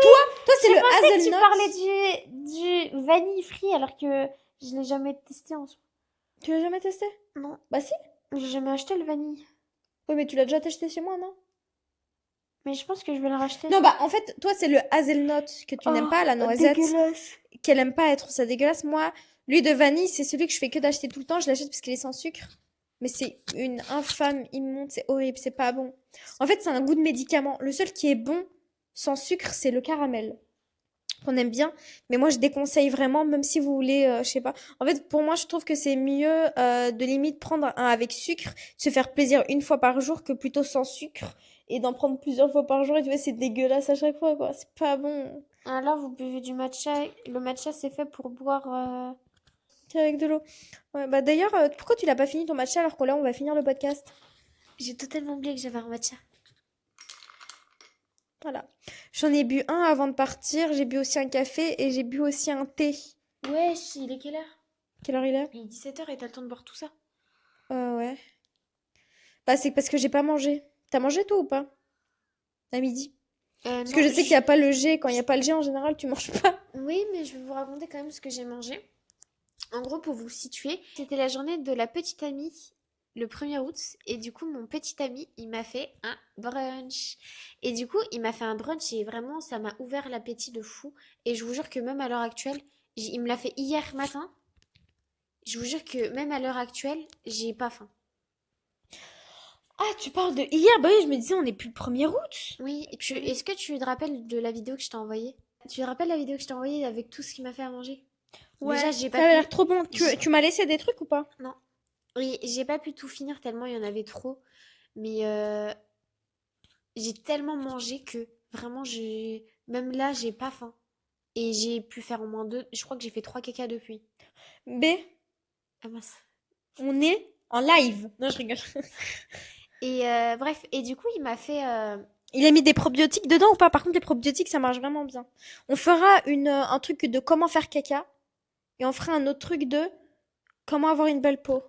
Speaker 1: toi, c'est
Speaker 2: je
Speaker 1: le
Speaker 2: pensais que tu
Speaker 1: hazelnut.
Speaker 2: parlais du vanille free, alors que je l'ai jamais testé en soi.
Speaker 1: Tu l'as jamais testé?
Speaker 2: Non,
Speaker 1: Bah si.
Speaker 2: j'ai jamais acheté le vanille.
Speaker 1: Oui, mais tu l'as déjà testé chez moi, non?
Speaker 2: Mais je pense que je vais le racheter.
Speaker 1: Non, bah en fait, toi, c'est le hazelnut que tu n'aimes
Speaker 2: Oh,
Speaker 1: pas, la noisette,
Speaker 2: dégueulasse.
Speaker 1: qu'elle aime pas, elle trouve ça dégueulasse. Moi, lui de vanille, c'est celui que je fais que d'acheter tout le temps. Je l'achète parce qu'il est sans sucre. Mais c'est une infâme immonde, c'est horrible, c'est pas bon. En fait, c'est un goût de médicament. Le seul qui est bon sans sucre, c'est le caramel. Qu'on aime bien, mais moi je déconseille vraiment, même si vous voulez, je sais pas. En fait, pour moi, je trouve que c'est mieux de limite prendre un avec sucre, se faire plaisir une fois par jour que plutôt sans sucre et d'en prendre plusieurs fois par jour. Et tu vois, c'est dégueulasse à chaque fois, quoi. C'est pas bon.
Speaker 2: Alors, vous buvez du matcha. Le matcha, c'est fait pour boire.
Speaker 1: Qu'avec de l'eau. Ouais, bah d'ailleurs, pourquoi tu l'as pas fini ton matcha alors que là, on va finir le podcast?
Speaker 2: J'ai totalement oublié que j'avais un matcha.
Speaker 1: Voilà. J'en ai bu un avant de partir, j'ai bu aussi un café et j'ai bu aussi un thé.
Speaker 2: Wesh, il est quelle heure?
Speaker 1: Quelle heure il est?
Speaker 2: Il est 17h et t'as le temps de boire tout ça?
Speaker 1: Ouais. Bah c'est parce que j'ai pas mangé. T'as mangé toi ou pas? À midi. Parce
Speaker 2: Non,
Speaker 1: que je sais qu'il n'y a pas le jet. Quand il n'y a pas le jet, en général, tu manges pas.
Speaker 2: Oui, mais je vais vous raconter quand même ce que j'ai mangé. En gros, pour vous situer, c'était la journée de la petite amie le 1er août. Et du coup, mon petit ami, il m'a fait un brunch. Et du coup, il m'a fait un brunch et vraiment, ça m'a ouvert l'appétit de fou. Et je vous jure que même à l'heure actuelle, il me l'a fait hier matin. Je vous jure que même à l'heure actuelle, j'ai pas faim.
Speaker 1: Ah, tu parles de hier? Bah oui, je me disais, on est plus le 1er août.
Speaker 2: Oui, est-ce que tu te rappelles de la vidéo que je t'ai envoyée? Tu te rappelles la vidéo que je t'ai envoyée avec tout ce qu'il m'a fait à manger?
Speaker 1: Ouais,
Speaker 2: Déjà, j'ai
Speaker 1: ça
Speaker 2: pas
Speaker 1: a
Speaker 2: pu.
Speaker 1: l'air trop bon.
Speaker 2: j'ai-
Speaker 1: Tu m'as laissé des trucs ou pas?
Speaker 2: Non. Oui, j'ai pas pu tout finir tellement il y en avait trop. Mais j'ai tellement mangé que vraiment, même là, j'ai pas faim. Et j'ai pu faire au moins deux. Je crois que j'ai fait trois caca depuis.
Speaker 1: B,
Speaker 2: Ah mince.
Speaker 1: on est en live. Non, je rigole.
Speaker 2: Et bref, et du coup, il m'a fait.
Speaker 1: Il a mis des probiotiques dedans ou pas? Par contre, les probiotiques, ça marche vraiment bien. On fera un truc de comment faire caca et on fera un autre truc de comment avoir une belle peau.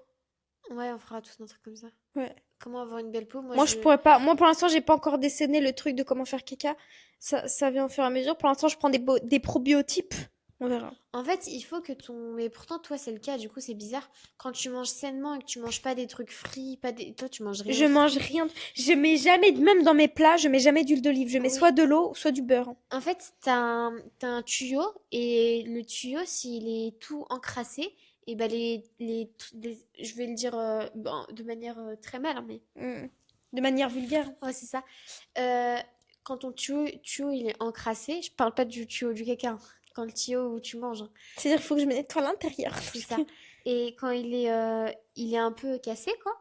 Speaker 2: Ouais, on fera tout un truc comme ça.
Speaker 1: Ouais.
Speaker 2: Comment avoir une belle peau? Moi,
Speaker 1: Moi, je pourrais pas. Moi, pour l'instant, j'ai pas encore décelé le truc de comment faire caca. Ça vient au fur et à mesure. Pour l'instant, je prends des probiotypes. On verra.
Speaker 2: En fait, il faut que ton. Mais pourtant, toi, c'est le cas. Du coup, c'est bizarre. Quand tu manges sainement et que tu manges pas des trucs frits, pas des. Toi, tu manges rien
Speaker 1: Je
Speaker 2: de
Speaker 1: mange
Speaker 2: frit.
Speaker 1: rien. Je mets jamais, même dans mes plats, je mets jamais d'huile d'olive. Je mets
Speaker 2: Oui.
Speaker 1: soit de l'eau, soit du beurre.
Speaker 2: En fait, t'as un tuyau et le tuyau, s'il est tout encrassé, et ben je vais le dire de manière très mal, hein, mais
Speaker 1: Mm. De manière vulgaire.
Speaker 2: ouais, c'est ça. Euh, quand ton tuyau il est encrassé, je parle pas du tuyau du caca, hein. Quand le tuyau où tu manges, hein,
Speaker 1: C'est-à-dire qu'il faut que je me nettoie l'intérieur.
Speaker 2: c'est ça. Et quand il est un peu cassé, quoi.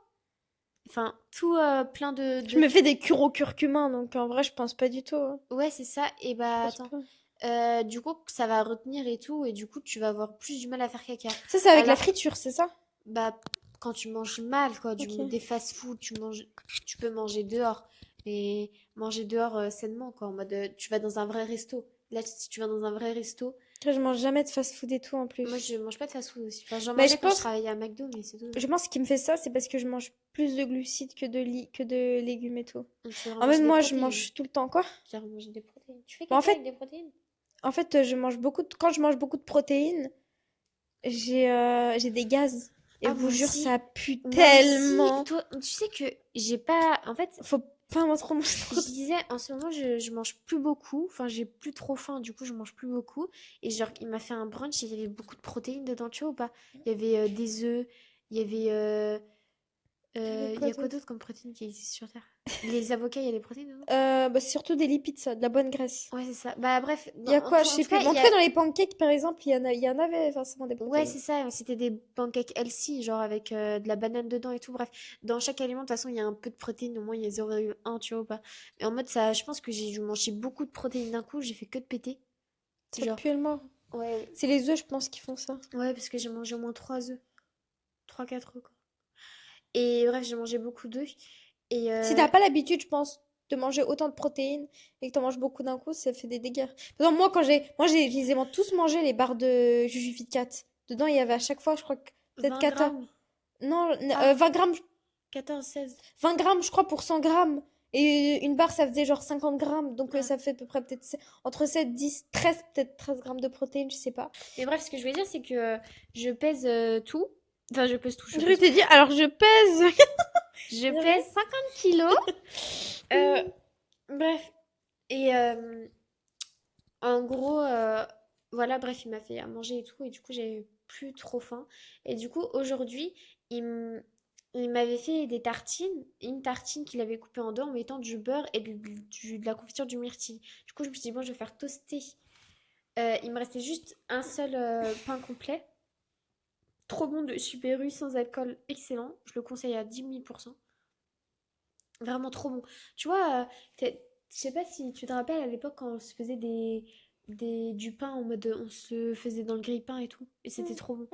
Speaker 2: Enfin, tout plein
Speaker 1: Je me fais des cures au curcuma, donc en vrai, je pense pas du tout, hein.
Speaker 2: Ouais, c'est ça. Et
Speaker 1: Je
Speaker 2: bah
Speaker 1: pense
Speaker 2: attends.
Speaker 1: pas.
Speaker 2: Du coup, ça va retenir et tout, et du coup, tu vas avoir plus du mal à faire caca.
Speaker 1: Ça, c'est avec la
Speaker 2: Alors,
Speaker 1: friture, c'est ça?
Speaker 2: bah, quand tu manges mal, quoi,
Speaker 1: Ok.
Speaker 2: des fast-food, tu peux manger dehors, mais manger dehors sainement, quoi, en mode, tu vas dans un vrai resto. Là, si tu vas dans un vrai resto,
Speaker 1: Après, je mange jamais de fast-food et tout en
Speaker 2: moi,
Speaker 1: plus.
Speaker 2: je mange pas de fast-food aussi. Enfin, j'en
Speaker 1: Mais
Speaker 2: mangeais quand je travaillais à McDo, mais c'est tout.
Speaker 1: je pense ce qui me fait ça, c'est parce que je mange plus de glucides que de légumes et tout.
Speaker 2: Donc, tu devrais
Speaker 1: En fait,
Speaker 2: manger des
Speaker 1: moi, je
Speaker 2: protéines.
Speaker 1: mange tout le temps quoi?
Speaker 2: Tu devrais manger des protéines. Tu fais
Speaker 1: Bon,
Speaker 2: caca avec des protéines?
Speaker 1: en fait, je mange quand je mange beaucoup de protéines, j'ai des gaz. Et
Speaker 2: Ah,
Speaker 1: je vous
Speaker 2: moi
Speaker 1: jure,
Speaker 2: aussi.
Speaker 1: ça pue
Speaker 2: Moi aussi.
Speaker 1: tellement.
Speaker 2: Toi, tu sais que j'ai pas. En fait,
Speaker 1: Faut pas moi trop manger
Speaker 2: je
Speaker 1: trop.
Speaker 2: disais, en ce moment, je mange plus beaucoup. Enfin, j'ai plus trop faim, du coup, je mange plus beaucoup. Et genre, il m'a fait un brunch et il y avait beaucoup de protéines dedans, tu vois ou pas? Il y avait des œufs, il y avait.
Speaker 1: Il y avait
Speaker 2: Il y
Speaker 1: quoi
Speaker 2: a quoi
Speaker 1: d'autre?
Speaker 2: d'autre comme protéines qui existent sur Terre? Les avocats, il y a des protéines dedans?
Speaker 1: Bah, c'est surtout des lipides, ça, de la bonne graisse.
Speaker 2: Ouais, c'est ça. Bah, bref,
Speaker 1: Il y a quoi? Je
Speaker 2: en
Speaker 1: sais
Speaker 2: tout
Speaker 1: plus.
Speaker 2: cas,
Speaker 1: Mais en tout cas, dans les pancakes, par exemple, il y en avait forcément des
Speaker 2: ouais,
Speaker 1: protéines.
Speaker 2: c'est ça. C'était des pancakes healthy, genre avec de la banane dedans et tout. Bref, dans chaque aliment, de toute façon, il y a un peu de protéines. Au moins, il y a 0,1, tu vois ou pas? Mais en mode, ça, je pense que j'ai dû manger beaucoup de protéines d'un coup. J'ai fait que de péter.
Speaker 1: Ça
Speaker 2: Genre,
Speaker 1: pue le mort.
Speaker 2: ouais,
Speaker 1: C'est les œufs, je pense, qui font ça.
Speaker 2: ouais, parce que j'ai mangé au moins 3 œufs. 3 4 œufs, quoi. Et bref, j'ai mangé beaucoup d'œufs. Et
Speaker 1: Si t'as pas l'habitude, je pense, de manger autant de protéines et que t'en manges beaucoup d'un coup, ça fait des dégâts. Par exemple, je les ai tous mangé les barres de Jujubee Cat. Dedans, il y avait à chaque fois, je crois que peut-être
Speaker 2: 20
Speaker 1: 14.
Speaker 2: grammes.
Speaker 1: Non,
Speaker 2: Ah,
Speaker 1: 20 grammes,
Speaker 2: 14 16.
Speaker 1: 20 grammes, je crois, pour 100 grammes. Et une barre, ça faisait genre 50 grammes. Donc,
Speaker 2: Ouais.
Speaker 1: ça fait à peu près peut-être entre 7, 10, 13, peut-être 13 grammes de protéines, je sais pas.
Speaker 2: Mais bref, ce que je voulais dire, c'est que je pèse tout. Enfin, je pèse tout, je
Speaker 1: Je voulais
Speaker 2: pèse
Speaker 1: te
Speaker 2: tout.
Speaker 1: dire, alors je pèse.
Speaker 2: Je pèse 50 kilos. Euh, bref. Et en gros, voilà, bref, il m'a fait à manger et tout. Et du coup, j'avais plus trop faim. Et du coup, aujourd'hui, il m'avait fait des tartines. Une tartine qu'il avait coupée en deux en mettant du beurre et de la confiture du myrtille. Du coup, je me suis dit, bon, je vais faire toaster. Il me restait juste un seul pain complet. Trop bon de Super U sans alcool, excellent. Je le conseille à 10 000%. Vraiment trop bon. Tu vois, je sais pas si tu te rappelles à l'époque quand on se faisait du pain en mode on se le faisait dans le grille-pain et tout. Et c'était trop bon.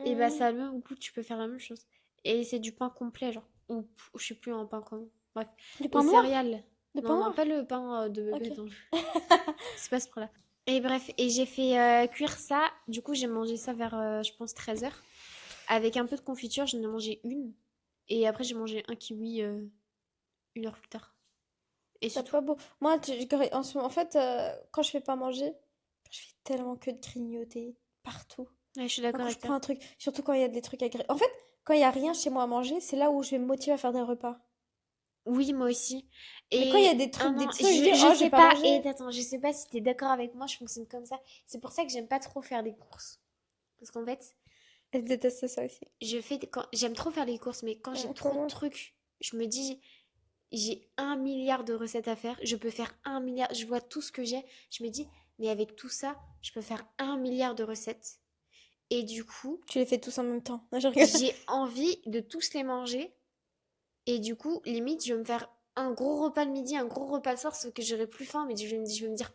Speaker 2: Et bah ça a le même goût, tu peux faire la même chose. Et c'est du pain complet, genre. Ou je sais plus un pain comment. Bref.
Speaker 1: Du
Speaker 2: Aux
Speaker 1: pain noir?
Speaker 2: céréales.
Speaker 1: Du
Speaker 2: Non,
Speaker 1: pain
Speaker 2: non,
Speaker 1: noir?
Speaker 2: pas le pain de bébé.
Speaker 1: Ok.
Speaker 2: Non. C'est pas ce point-là. Et bref, et j'ai fait cuire ça. Du coup, j'ai mangé ça vers, je pense, 13 heures. Avec un peu de confiture, j'en ai mangé une. Et après, j'ai mangé un kiwi 1 heure plus tard. Et c'est
Speaker 1: T'as
Speaker 2: tout.
Speaker 1: pas beau. Moi, en fait, quand je fais pas manger, je fais tellement que de grignoter partout.
Speaker 2: Ouais, je suis
Speaker 1: Moi,
Speaker 2: d'accord
Speaker 1: quand je
Speaker 2: avec toi.
Speaker 1: prends un truc, surtout quand il y a des trucs à En fait, quand il y a rien chez moi à manger, c'est là où je vais me motiver à faire des repas.
Speaker 2: Oui, moi aussi.
Speaker 1: Mais quand il y a
Speaker 2: Et
Speaker 1: des
Speaker 2: non,
Speaker 1: trucs, je dis,
Speaker 2: je
Speaker 1: oh, j'ai
Speaker 2: sais
Speaker 1: pas
Speaker 2: pas.
Speaker 1: mangé.
Speaker 2: Et attends, je sais pas si t'es d'accord avec moi, je fonctionne comme ça. C'est pour ça que j'aime pas trop faire des courses. Parce qu'en fait,
Speaker 1: Elle déteste ça aussi.
Speaker 2: j'aime trop faire les courses, mais quand j'ai trop de
Speaker 1: Comment?
Speaker 2: trucs, je me dis, j'ai 1 milliard de recettes à faire. Je peux faire 1 milliard. Je vois tout ce que j'ai. Je me dis, mais avec tout ça, je peux faire 1 milliard de recettes. Et du coup,
Speaker 1: Tu les fais tous en même temps. Non, je rigole.
Speaker 2: j'ai envie de tous les manger. Et du coup, limite, je vais me faire un gros repas le midi, un gros repas le soir, sauf que j'aurai plus faim, mais je vais me dire,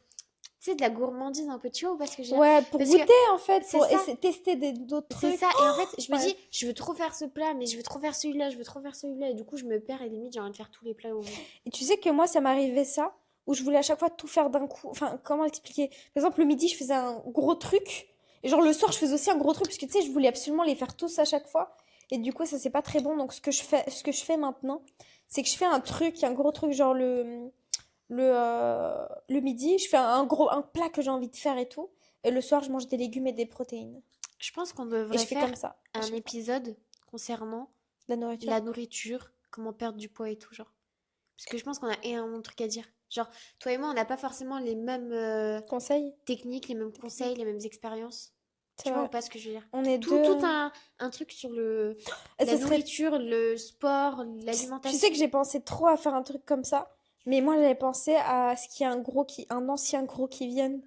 Speaker 2: tu sais, de la gourmandise un peu, tu vois, parce que j'ai...
Speaker 1: Ouais, pour
Speaker 2: Parce que
Speaker 1: goûter en fait,
Speaker 2: c'est
Speaker 1: pour
Speaker 2: ça,
Speaker 1: tester d'autres
Speaker 2: c'est
Speaker 1: trucs.
Speaker 2: ça. Et en fait, je me
Speaker 1: Ouais.
Speaker 2: dis, je veux trop faire ce plat, mais je veux trop faire celui-là, je veux trop faire celui-là. Et du coup, je me perds et limite, j'ai envie de faire tous les plats au monde.
Speaker 1: Et tu sais que moi, ça m'arrivait ça, où je voulais à chaque fois tout faire d'un coup. Enfin, comment expliquer? Par exemple, le midi, je faisais un gros truc. Et genre, le soir, je faisais aussi un gros truc, parce que tu sais, je voulais absolument les faire tous à chaque fois. Et du coup, ça, c'est pas très bon. Donc, ce que je fais maintenant, c'est que je fais un truc, un gros truc, genre le midi, je fais un plat que j'ai envie de faire et tout. Et le soir, je mange des légumes et des protéines.
Speaker 2: Je pense qu'on
Speaker 1: Et
Speaker 2: devrait
Speaker 1: je fais
Speaker 2: faire
Speaker 1: comme ça, à
Speaker 2: un
Speaker 1: chaque fois.
Speaker 2: épisode concernant
Speaker 1: La nourriture.
Speaker 2: la nourriture, comment perdre du poids et tout, genre. Parce que je pense qu'on a énormément de trucs à dire. Genre, toi et moi, on n'a pas forcément les mêmes
Speaker 1: Conseil?
Speaker 2: techniques, les mêmes conseils, les mêmes expériences.
Speaker 1: C'est
Speaker 2: Tu vois ou
Speaker 1: vrai.
Speaker 2: pas ce que je veux dire?
Speaker 1: On est
Speaker 2: Tout
Speaker 1: deux.
Speaker 2: un truc sur
Speaker 1: Et
Speaker 2: la
Speaker 1: ça serait.
Speaker 2: nourriture, le sport,
Speaker 1: Tu sais que
Speaker 2: l'alimentation.
Speaker 1: j'ai pensé trop à faire un truc comme ça. Mais moi, j'avais pensé à ce qu'il y a un ancien gros qui vienne.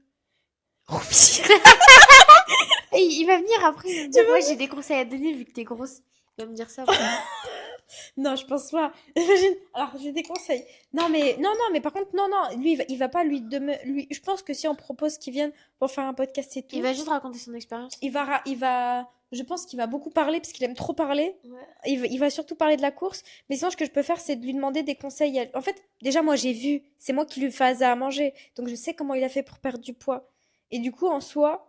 Speaker 2: Et il va venir après, il va me
Speaker 1: Tu
Speaker 2: dire, ouais,
Speaker 1: vois?
Speaker 2: j'ai des conseils à donner vu que t'es grosse. Il va me dire ça après.
Speaker 1: Non, je pense pas. Imagine. Alors, j'ai des conseils. Non, mais par contre, non. Lui, il va pas lui. Je pense que si on propose qu'il vienne pour faire un podcast et
Speaker 2: Il
Speaker 1: tout,
Speaker 2: va juste raconter son expérience.
Speaker 1: je pense qu'il va beaucoup parler parce qu'il aime trop parler.
Speaker 2: Ouais.
Speaker 1: Il va surtout parler de la course. Mais sinon, ce que je peux faire, c'est de lui demander des conseils. En fait, déjà, moi, j'ai vu. C'est moi qui lui faisais à manger. Donc, je sais comment il a fait pour perdre du poids. Et du coup, en soi.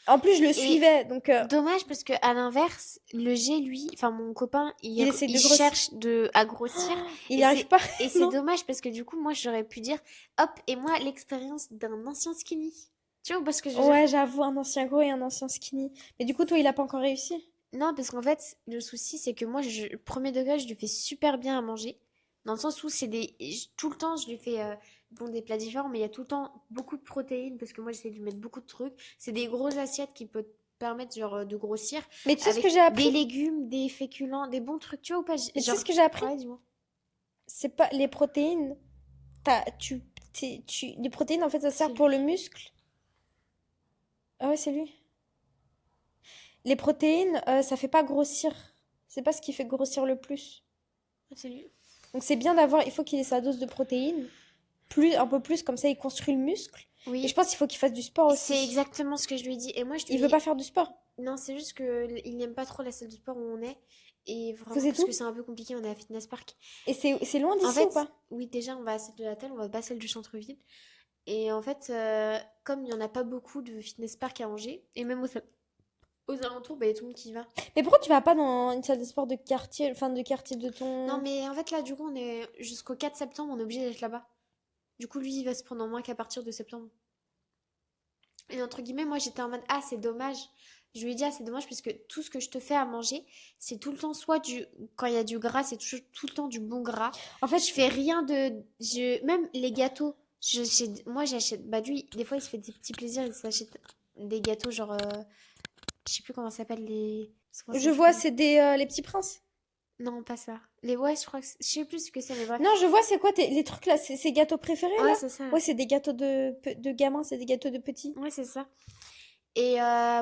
Speaker 1: En plus, je le
Speaker 2: Et
Speaker 1: suivais. Donc,
Speaker 2: dommage parce que à l'inverse, le G, lui, enfin mon copain,
Speaker 1: il essaie
Speaker 2: il
Speaker 1: de grossir.
Speaker 2: cherche à grossir.
Speaker 1: Il
Speaker 2: Et
Speaker 1: n'y arrive pas.
Speaker 2: c'est
Speaker 1: Non.
Speaker 2: dommage parce que du coup, moi, j'aurais pu dire, hop, et moi, l'expérience d'un ancien skinny. Tu vois parce que je veux dire?
Speaker 1: Ouais, j'avoue, un ancien gros et un ancien skinny. Mais du coup, toi, il a pas encore réussi.
Speaker 2: Non, parce qu'en fait, le souci, c'est que moi, premier degré, je lui fais super bien à manger. Dans le sens où tout le temps, je lui fais bon, des plats différents, mais il y a tout le temps beaucoup de protéines parce que moi, j'essaie de lui mettre beaucoup de trucs. C'est des grosses assiettes qui peuvent te permettre genre, de grossir
Speaker 1: Mais tu sais ce que
Speaker 2: avec
Speaker 1: j'ai
Speaker 2: des
Speaker 1: appris?
Speaker 2: légumes, des féculents, des bons trucs, tu vois ou pas?
Speaker 1: Mais tu sais
Speaker 2: Genre,
Speaker 1: ce que j'ai appris?
Speaker 2: ouais, dis-moi.
Speaker 1: C'est pas les protéines. Les protéines, en fait, ça sert
Speaker 2: C'est
Speaker 1: pour le
Speaker 2: lui.
Speaker 1: muscle. Ah ouais, c'est lui. Les protéines, ça fait pas grossir. C'est pas ce qui fait grossir le plus.
Speaker 2: Ouais, c'est lui.
Speaker 1: Donc c'est bien d'avoir. Il faut qu'il ait sa dose de protéines. Un peu plus, comme ça, il construit le muscle. Et je
Speaker 2: Oui,
Speaker 1: pense qu'il faut qu'il fasse du sport
Speaker 2: c'est
Speaker 1: aussi.
Speaker 2: exactement ce que je lui ai dit. Et moi, je
Speaker 1: Il
Speaker 2: lui
Speaker 1: veut
Speaker 2: ai
Speaker 1: pas faire du sport.
Speaker 2: non, c'est juste que il n'aime pas trop la salle de sport où on est. Et vraiment,
Speaker 1: Vous êtes
Speaker 2: parce que
Speaker 1: où?
Speaker 2: c'est un peu compliqué, on est à Fitness Park.
Speaker 1: Et c'est loin
Speaker 2: En
Speaker 1: d'ici ou
Speaker 2: fait,
Speaker 1: pas?
Speaker 2: oui, déjà, on va à celle de la Telle, on va pas à celle du centre-ville. Et en fait, comme il y en a pas beaucoup de fitness park à Angers, et même aux alentours, bah, il y a tout le monde qui y va.
Speaker 1: Mais pourquoi tu vas pas dans une salle de sport de quartier, enfin de quartier de
Speaker 2: Non,
Speaker 1: ton.
Speaker 2: mais en fait, là, du coup, on est jusqu'au 4 septembre, on est obligé d'être là-bas. Du coup, lui, il va se prendre en moins qu'à partir de septembre. Et entre guillemets, moi, j'étais en mode, ah, c'est dommage. Je lui ai dit, ah, c'est dommage parce que tout ce que je te fais à manger, c'est tout le temps soit quand il y a du gras, c'est tout le temps du bon gras.
Speaker 1: En fait,
Speaker 2: Je fais rien même les gâteaux. Moi, j'achète. Bah, lui, des fois, il se fait des petits plaisirs. Il s'achète des gâteaux, genre. Je sais plus comment ça s'appelle les. Comment ça
Speaker 1: je vois,
Speaker 2: s'appelle?
Speaker 1: c'est les petits princes.
Speaker 2: Non, pas ça. Ouais, je crois que. Je sais plus ce que c'est, mais bref.
Speaker 1: Non, je vois, c'est quoi les trucs là, ces gâteaux préférés
Speaker 2: Ouais,
Speaker 1: là?
Speaker 2: c'est ça.
Speaker 1: Ouais, c'est des gâteaux de gamins, c'est des gâteaux de petits.
Speaker 2: Ouais, c'est ça. Et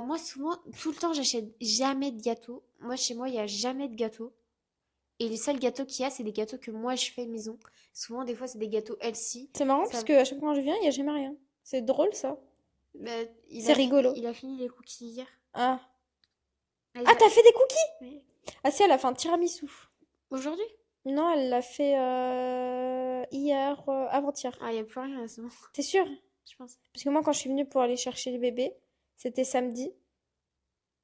Speaker 2: moi, souvent, tout le temps, j'achète jamais de gâteaux. Moi, chez moi, il y a jamais de gâteaux. Et les seuls gâteaux qu'il y a, c'est des gâteaux que moi, je fais maison. Souvent, des fois, c'est des gâteaux healthy.
Speaker 1: C'est marrant parce
Speaker 2: Ça,
Speaker 1: que à chaque fois que je viens, il y a jamais rien. C'est drôle ça.
Speaker 2: bah,
Speaker 1: C'est rigolo.
Speaker 2: il a fini les cookies hier.
Speaker 1: Ah.
Speaker 2: Ah, il
Speaker 1: Ah,
Speaker 2: a-
Speaker 1: t'as fait des cookies?
Speaker 2: oui.
Speaker 1: Ah si, elle a fait un tiramisu.
Speaker 2: Aujourd'hui?
Speaker 1: Non, elle l'a fait hier, avant-hier.
Speaker 2: Ah, il n'y a plus rien là, c'est bon,
Speaker 1: T'es sûre?
Speaker 2: je pense.
Speaker 1: Parce que moi, quand je suis venue pour aller chercher le bébé, c'était samedi.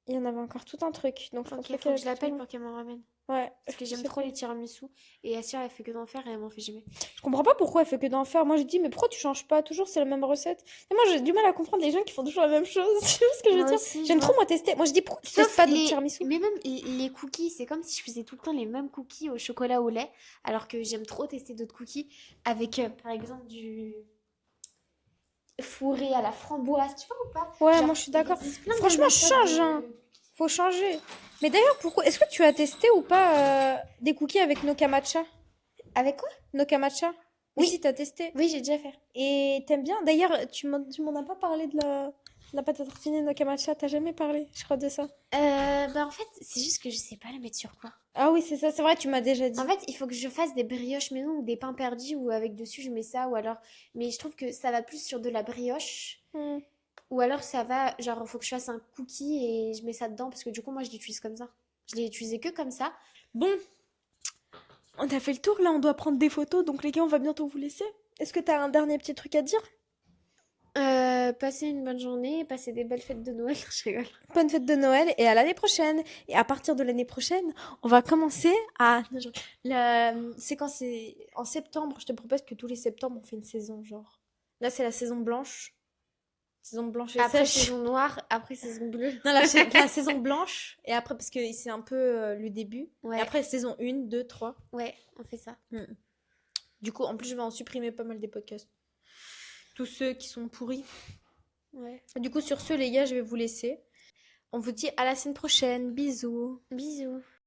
Speaker 1: Il y en avait encore tout un truc. Donc je pense
Speaker 2: Ok,
Speaker 1: pas
Speaker 2: faut
Speaker 1: qu'elle
Speaker 2: que
Speaker 1: a
Speaker 2: je
Speaker 1: pu tout
Speaker 2: l'appelle
Speaker 1: le monde.
Speaker 2: pour qu'elle m'en ramène.
Speaker 1: Ouais,
Speaker 2: Parce que
Speaker 1: je
Speaker 2: j'aime
Speaker 1: sais
Speaker 2: trop
Speaker 1: pas.
Speaker 2: les tiramisu. Et Assia, elle fait que d'en faire et elle m'en fait jamais.
Speaker 1: Je comprends pas pourquoi elle fait que d'en faire. Moi, je dis, mais pourquoi tu changes pas? Toujours, c'est la même recette. Et moi, j'ai du mal à comprendre les gens qui font toujours la même chose. Tu vois ce que je veux
Speaker 2: Moi
Speaker 1: dire?
Speaker 2: aussi, je
Speaker 1: J'aime trop,
Speaker 2: vois.
Speaker 1: moi, tester. Moi, je dis, pourquoi tu testes
Speaker 2: Sauf
Speaker 1: pas d'autres tiramisu?
Speaker 2: Mais même les cookies, c'est comme si je faisais tout le temps les mêmes cookies au chocolat au lait. Alors que j'aime trop tester d'autres cookies avec, par exemple, du fourré à la framboise. Tu vois ou pas?
Speaker 1: Ouais,
Speaker 2: Genre,
Speaker 1: moi, je suis
Speaker 2: il
Speaker 1: d'accord.
Speaker 2: existe plein de
Speaker 1: Franchement,
Speaker 2: méthodes
Speaker 1: change, hein. Faut changer. Mais d'ailleurs, pourquoi? Est-ce que tu as testé ou pas des cookies avec Noka Matcha?
Speaker 2: Avec quoi?
Speaker 1: Noka Matcha? Mais
Speaker 2: Oui.
Speaker 1: si, t'as testé.
Speaker 2: Oui, j'ai déjà fait.
Speaker 1: Et t'aimes bien? D'ailleurs, tu m'en as pas parlé de la pâte à tartiner no matcha. T'as jamais parlé, je crois, de ça.
Speaker 2: Bah en fait, c'est juste que je sais pas la mettre sur quoi.
Speaker 1: Ah oui, c'est ça, c'est vrai, tu m'as déjà
Speaker 2: En
Speaker 1: dit.
Speaker 2: fait, il faut que je fasse des brioches maison ou des pains perdus ou avec dessus je mets ça ou alors. Mais je trouve que ça va plus sur de la brioche.
Speaker 1: Hmm.
Speaker 2: Ou alors ça va, genre, faut que je fasse un cookie et je mets ça dedans parce que du coup, moi, je l'utilise comme ça. Je l'ai utilisé que comme ça.
Speaker 1: Bon, on a fait le tour là, on doit prendre des photos, donc les gars, on va bientôt vous laisser. Est-ce que t'as un dernier petit truc à dire?
Speaker 2: Passez une bonne journée, passez des belles fêtes de Noël. Je rigole.
Speaker 1: Bonne fête de Noël et à l'année prochaine. Et à partir de l'année prochaine, on va commencer à... Non, c'est quand c'est... En septembre, je te propose que tous les septembre, on fait une saison, genre. Là, c'est la saison blanche. Saison blanche et
Speaker 2: Après
Speaker 1: sèche.
Speaker 2: saison noire, après saison bleue.
Speaker 1: Non, la saison blanche. Et après, parce que c'est un peu le début. Et
Speaker 2: Ouais,
Speaker 1: après, saison 1, 2, 3.
Speaker 2: ouais, on fait ça.
Speaker 1: Du coup, en plus, je vais en supprimer pas mal des podcasts. Tous ceux qui sont pourris.
Speaker 2: Ouais.
Speaker 1: Du coup, sur ce, les gars, je vais vous laisser. On vous dit à la semaine prochaine. Bisous.
Speaker 2: Bisous.